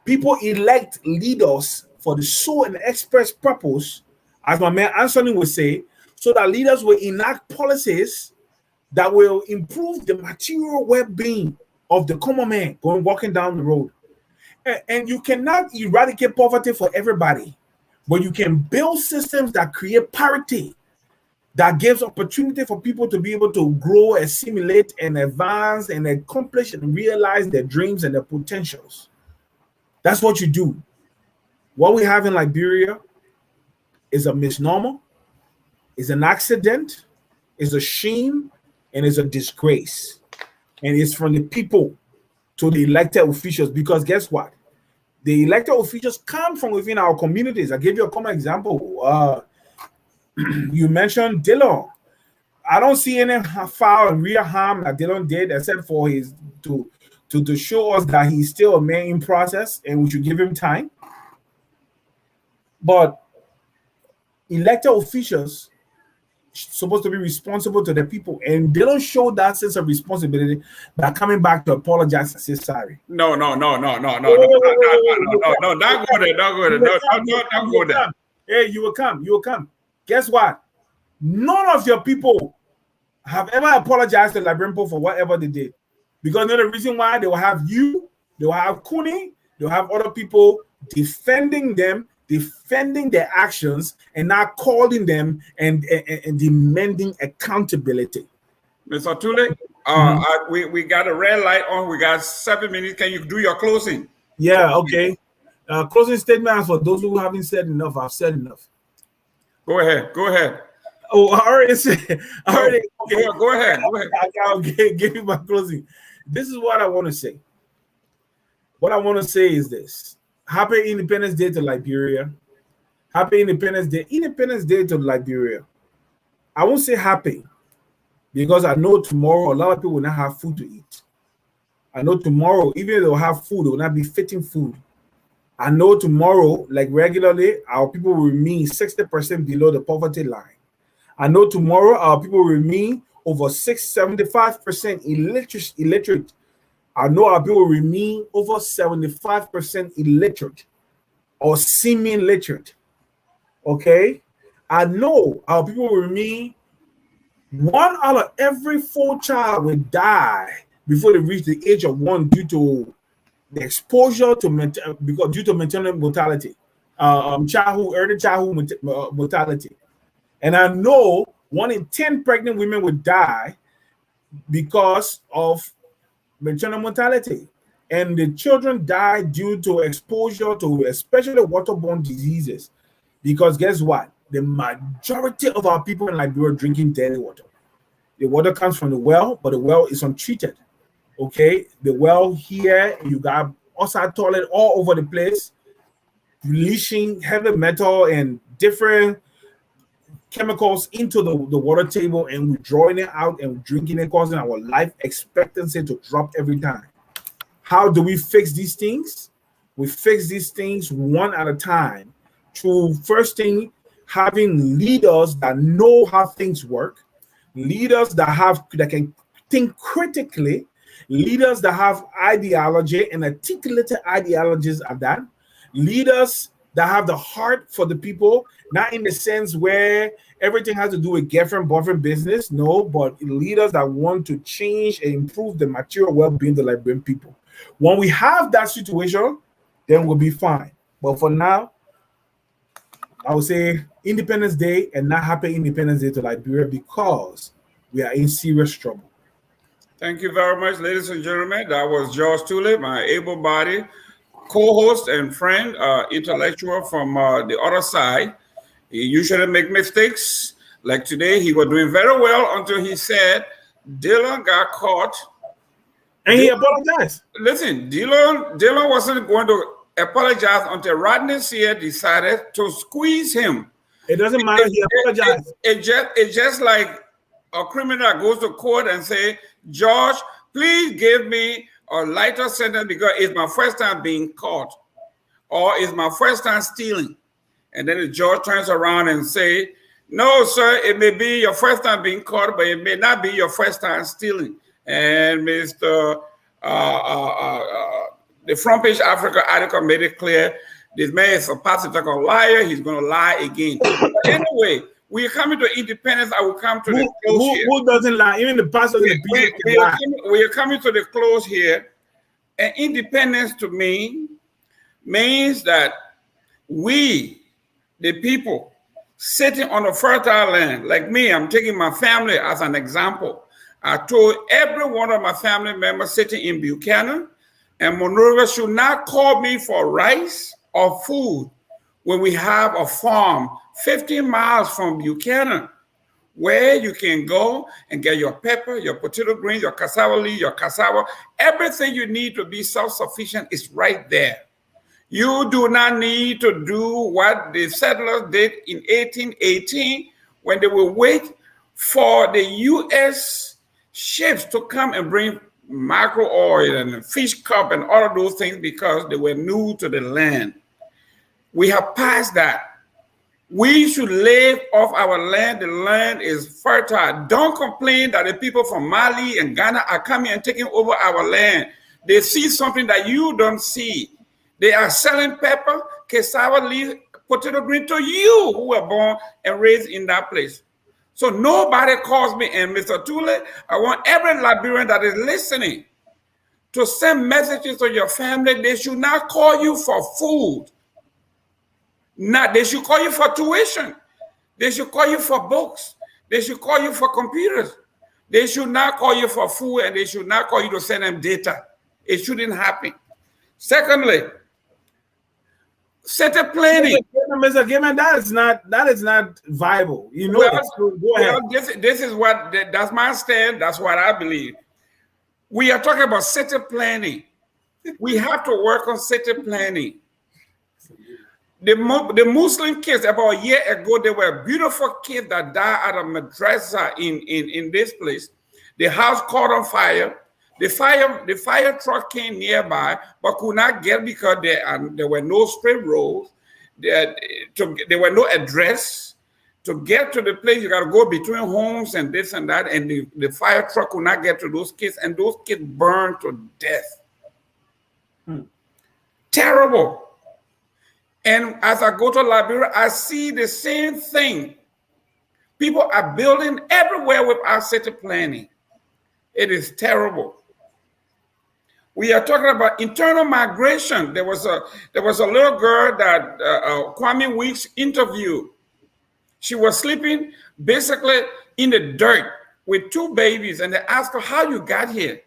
B: People elect leaders for the sole and express purpose, as my man Anthony would say, so that leaders will enact policies that will improve the material well-being of the common man walking down the road. And you cannot eradicate poverty for everybody, but you can build systems that create parity, that gives opportunity for people to be able to grow, assimilate, and advance, and accomplish and realize their dreams and their potentials. That's what you do. What we have in Liberia is a misnomer, is an accident, is a shame, and it's a disgrace. And it's from the people to the elected officials, because guess what? The elected officials come from within our communities. I gave you a common example. You mentioned Dillon. I don't see any foul and real harm that Dillon did, except for his to show us that he's still a man in process and we should give him time. But elected officials supposed to be responsible to the people, and they don't show that sense of responsibility by coming back to apologize and say sorry.
A: No, not go there.
B: Hey, you will come. Guess what? None of your people have ever apologized to Liberian people for whatever they did, because the reason why they will have you, they will have Kuni, they will have other people defending them, defending their actions, and not calling them and demanding accountability.
A: Mr. Tule, we got a red light on. We got 7 minutes. Can you do your closing?
B: Yeah, okay. Closing statement for those who haven't said enough. I've said enough.
A: Go ahead.
B: Oh, I already said. Okay.
A: Go ahead.
B: I'll give you my closing. This is what I want to say. What I want to say is this. Happy Independence Day to Liberia. Happy Independence Day. Independence Day to Liberia. I won't say happy because I know tomorrow a lot of people will not have food to eat. I know tomorrow, even if they'll have food, it will not be fitting food. I know tomorrow, like regularly, our people will remain 60% below the poverty line. I know tomorrow our people will remain over 75% illiterate. I know our people remain over 75% illiterate or semi-literate. Okay? I know our people will remain 1 out of every 4 child will die before they reach the age of 1 due to the exposure to due to maternal mortality, early childhood mortality. And I know 1 in 10 pregnant women will die because of maternal mortality. And the children die due to exposure to especially waterborne diseases. Because guess what? The majority of our people in Liberia are drinking dirty water. The water comes from the well, but the well is untreated. Okay? The well here, you got outside toilet all over the place, releasing heavy metal and different chemicals into the water table, and we're drawing it out and drinking it, causing our life expectancy to drop every time. How do we fix these things? We fix these things one at a time through, first thing, having leaders that know how things work, leaders that can think critically, leaders that have ideology and articulated ideologies at that, leaders that have the heart for the people, not in the sense where everything has to do with girlfriend, boyfriend business, no, but leaders that want to change and improve the material well-being of the Liberian people. When we have that situation, then we'll be fine. But for now, I would say Independence Day and not happy Independence Day to Liberia, because we are in serious trouble.
A: Thank you very much, ladies and gentlemen. That was George Tulip, my able-bodied co-host and friend, intellectual from the other side. He usually make mistakes. Like today, he was doing very well until he said Dylan got caught.
B: And he apologized.
A: Listen, Dylan wasn't going to apologize until Rodney Sear decided to squeeze him.
B: It doesn't matter. He apologized.
A: It's just like a criminal that goes to court and say, George, please give me a lighter sentence because it's my first time being caught, or it's my first time stealing. And then the judge turns around and say, no, sir, it may be your first time being caught, but it may not be your first time stealing. And Mr. The Front Page Africa article made it clear this man is a pathological liar. He's going to lie again. Anyway, we are coming to independence. I will come to the close here.
B: Who doesn't lie? Even the pastor
A: we are coming to the close here. And independence to me means that we, the people, sitting on a fertile land, like me, I'm taking my family as an example. I told every one of my family members sitting in Buchanan and Monrovia should not call me for rice or food when we have a farm 15 miles from Buchanan where you can go and get your pepper, your potato greens, your cassava leaf, your cassava. Everything you need to be self-sufficient is right there. You do not need to do what the settlers did in 1818 when they will wait for the U.S. ships to come and bring mackerel oil and fish cup and all of those things because they were new to the land. We have passed that. We should live off our land. The land is fertile. Don't complain that the people from Mali and Ghana are coming and taking over our land. They see something that you don't see. They are selling pepper, cassava leaf, potato green to you who were born and raised in that place. So nobody calls me. And Mr. Tule, I want every Liberian that is listening to send messages to your family. They should not call you for food. They should call you for tuition. They should call you for books. They should call you for computers. They should not call you for food, and they should not call you to send them data. It shouldn't happen. Secondly, set a planning.
B: Mr. Gaiman, that is not viable. You know, go ahead.
A: This is what that's my stand. That's what I believe. We are talking about city planning. We have to work on city planning. The Muslim kids, about a year ago, there were beautiful kids that died at a madrasa in this place. The house caught on fire. The fire truck came nearby, but could not get because there were no spray rolls. There were no address. To get to the place, you got to go between homes and this and that, and the fire truck will not get to those kids, and those kids burn to death. Terrible. And as I go to Liberia, I see the same thing. People are building everywhere without city planning. It is terrible. We are talking about internal migration. There was a little girl that Kwame Weeks interviewed. She was sleeping basically in the dirt with 2 babies, and they asked her, how you got here?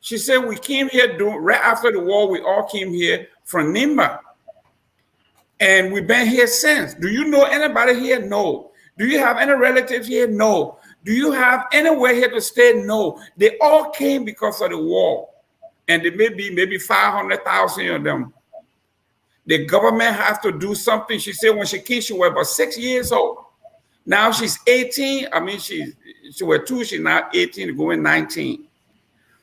A: She said, we came here right after the war. We all came here from Nimba, and we've been here since. Do you know anybody here? No. Do you have any relatives here? No. Do you have anywhere here to stay? No. They all came because of the war, and there may be maybe 500,000 of them. The government has to do something. She said when she came, she was about 6 years old. Now she's 18. I mean, she was 2. She's now 18, going 19.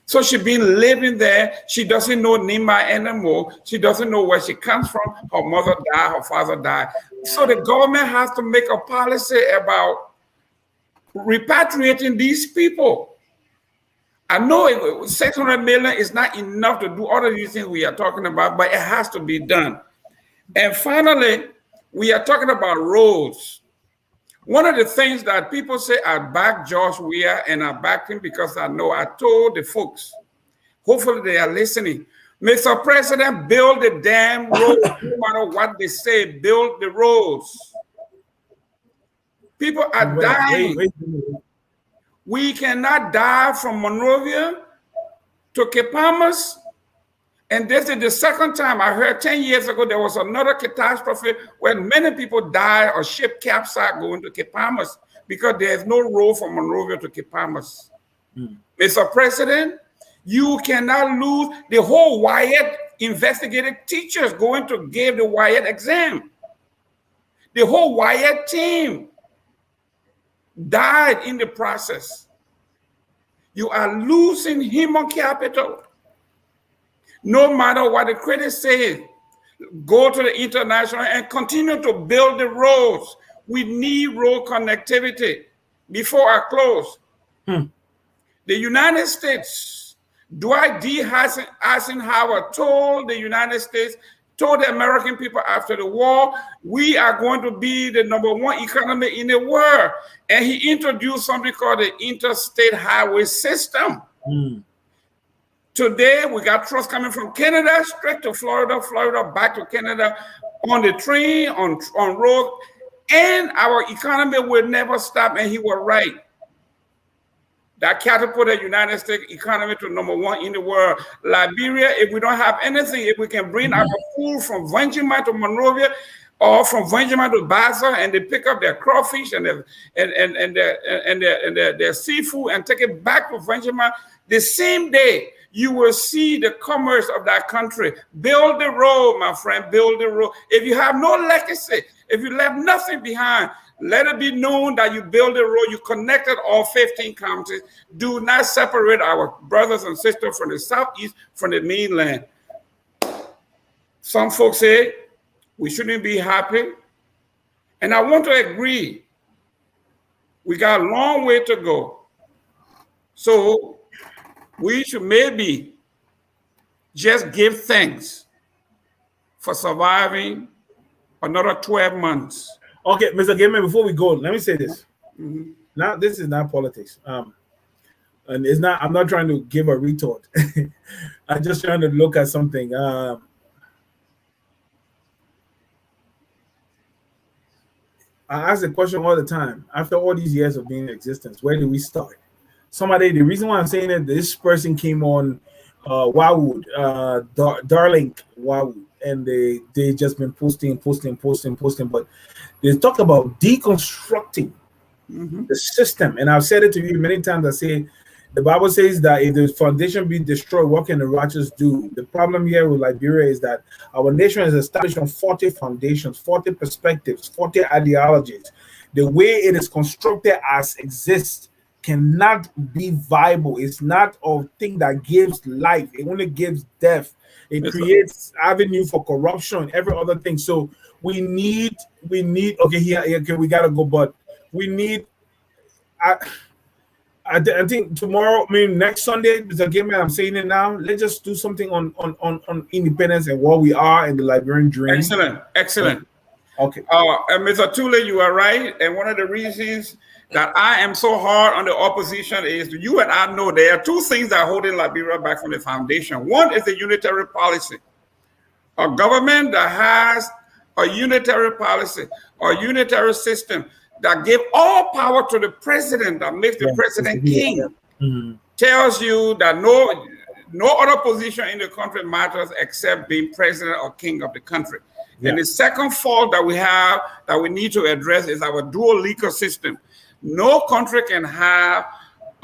A: So she's been living there. She doesn't know Nimba anymore. She doesn't know where she comes from. Her mother died. Her father died. So the government has to make a policy about repatriating these people. I know 600 million is not enough to do all of these things we are talking about, but it has to be done. And finally, we are talking about roads. One of the things that people say, I back George Weah, and I backed him because I know I told the folks, hopefully they are listening. Mr. President, build the damn roads. No matter what they say, build the roads. People are dying. We cannot die from Monrovia to Kepamas. And this is the second time. I heard 10 years ago there was another catastrophe where many people died or ship capsized going to Kepamas because there's no road from Monrovia to Kepamas. Mr. President, you cannot lose the whole Wyatt investigative teachers going to give the Wyatt exam. The whole Wyatt team died in the process. You are losing human capital. No matter what the critics say, go to the international and continue to build the roads. We need road connectivity. Before I close, the United States, Dwight D. Eisenhower told the United States, told the American people after the war, we are going to be the #1 economy in the world. And he introduced something called the interstate highway system. Today, we got trucks coming from Canada straight to Florida, Florida back to Canada, on the train, on road, and our economy will never stop, and he was right. That catapulted the United States economy to #1 in the world. Liberia, if we don't have anything, if we can bring our food from Vangima to Monrovia, or from Vangima to Baza, and they pick up their crawfish and their seafood and take it back to Vangima, the same day, you will see the commerce of that country. Build the road, my friend, build the road. If you have no legacy, if you left nothing behind, let it be known that you build the road, you connected all 15 counties. Do not separate our brothers and sisters from the southeast, from the mainland. Some folks say we shouldn't be happy. And I want to agree. We got a long way to go. So we should maybe just give thanks for surviving another 12 months.
B: Okay, Mr. Gamer, before we go, let me say this. Now, this is not politics. And it's not, I'm not trying to give a retort. I'm just trying to look at something. I ask the question all the time. After all these years of being in existence, where do we start? Somebody, the reason why I'm saying that this person came on Wildwood, Darling Wildwood, and they just been posting, but they talk about deconstructing the system. And I've said it to you many times. I say the Bible says that if the foundation be destroyed, what can the righteous do? The problem here with Liberia is that our nation is established on 40 foundations, 40 perspectives, 40 ideologies. The way it is constructed as exists cannot be viable. It's not a thing that gives life. It only gives death. It creates avenue for corruption, every other thing. So we need. Okay, here, okay, we gotta go, but we need. I think tomorrow, I mean next Sunday, is a game. I'm saying it now. Let's just do something on independence and what we are and the Liberian dream.
A: Excellent.
B: Okay.
A: And Mr. Tule, you are right. And one of the reasons that I am so hard on the opposition is you and I know there are two things that are holding Liberia back from the foundation. One is the unitary policy. A government that has a unitary policy or unitary system that give all power to the president, that makes the president king, tells you that no other position in the country matters except being president or king of the country. And the second fault that we have that we need to address is our dual legal system. No country can have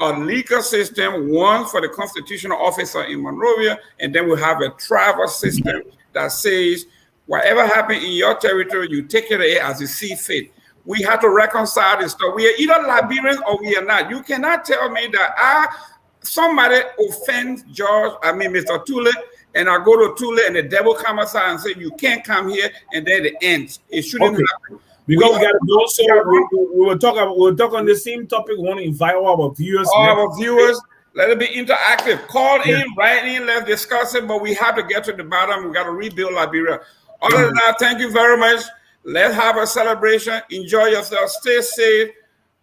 A: a legal system, one for the constitutional officer in Monrovia, and then we have a tribal system that says whatever happens in your territory, you take it as you see fit. We have to reconcile this stuff. We are either Liberians or we are not. You cannot tell me that somebody offends Mr. Tule, and I go to Tule and the devil comes outside and say, you can't come here, and then it ends. It shouldn't happen.
B: Because we got to go, so we'll talk on the same topic. We want to invite all our viewers.
A: Let it be interactive. Call in, write in, let's discuss it, but we have to get to the bottom. We got to rebuild Liberia. Other than that, thank you very much. Let's have a celebration. Enjoy yourself. Stay safe.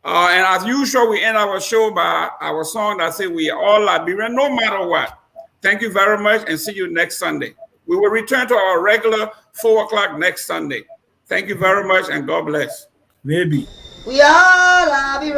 A: And as usual, we end our show by our song that says we are all Liberian, no matter what. Thank you very much, and see you next Sunday. We will return to our regular 4 o'clock next Sunday. Thank you very much, and God bless.
B: Maybe.
C: We are Liberian.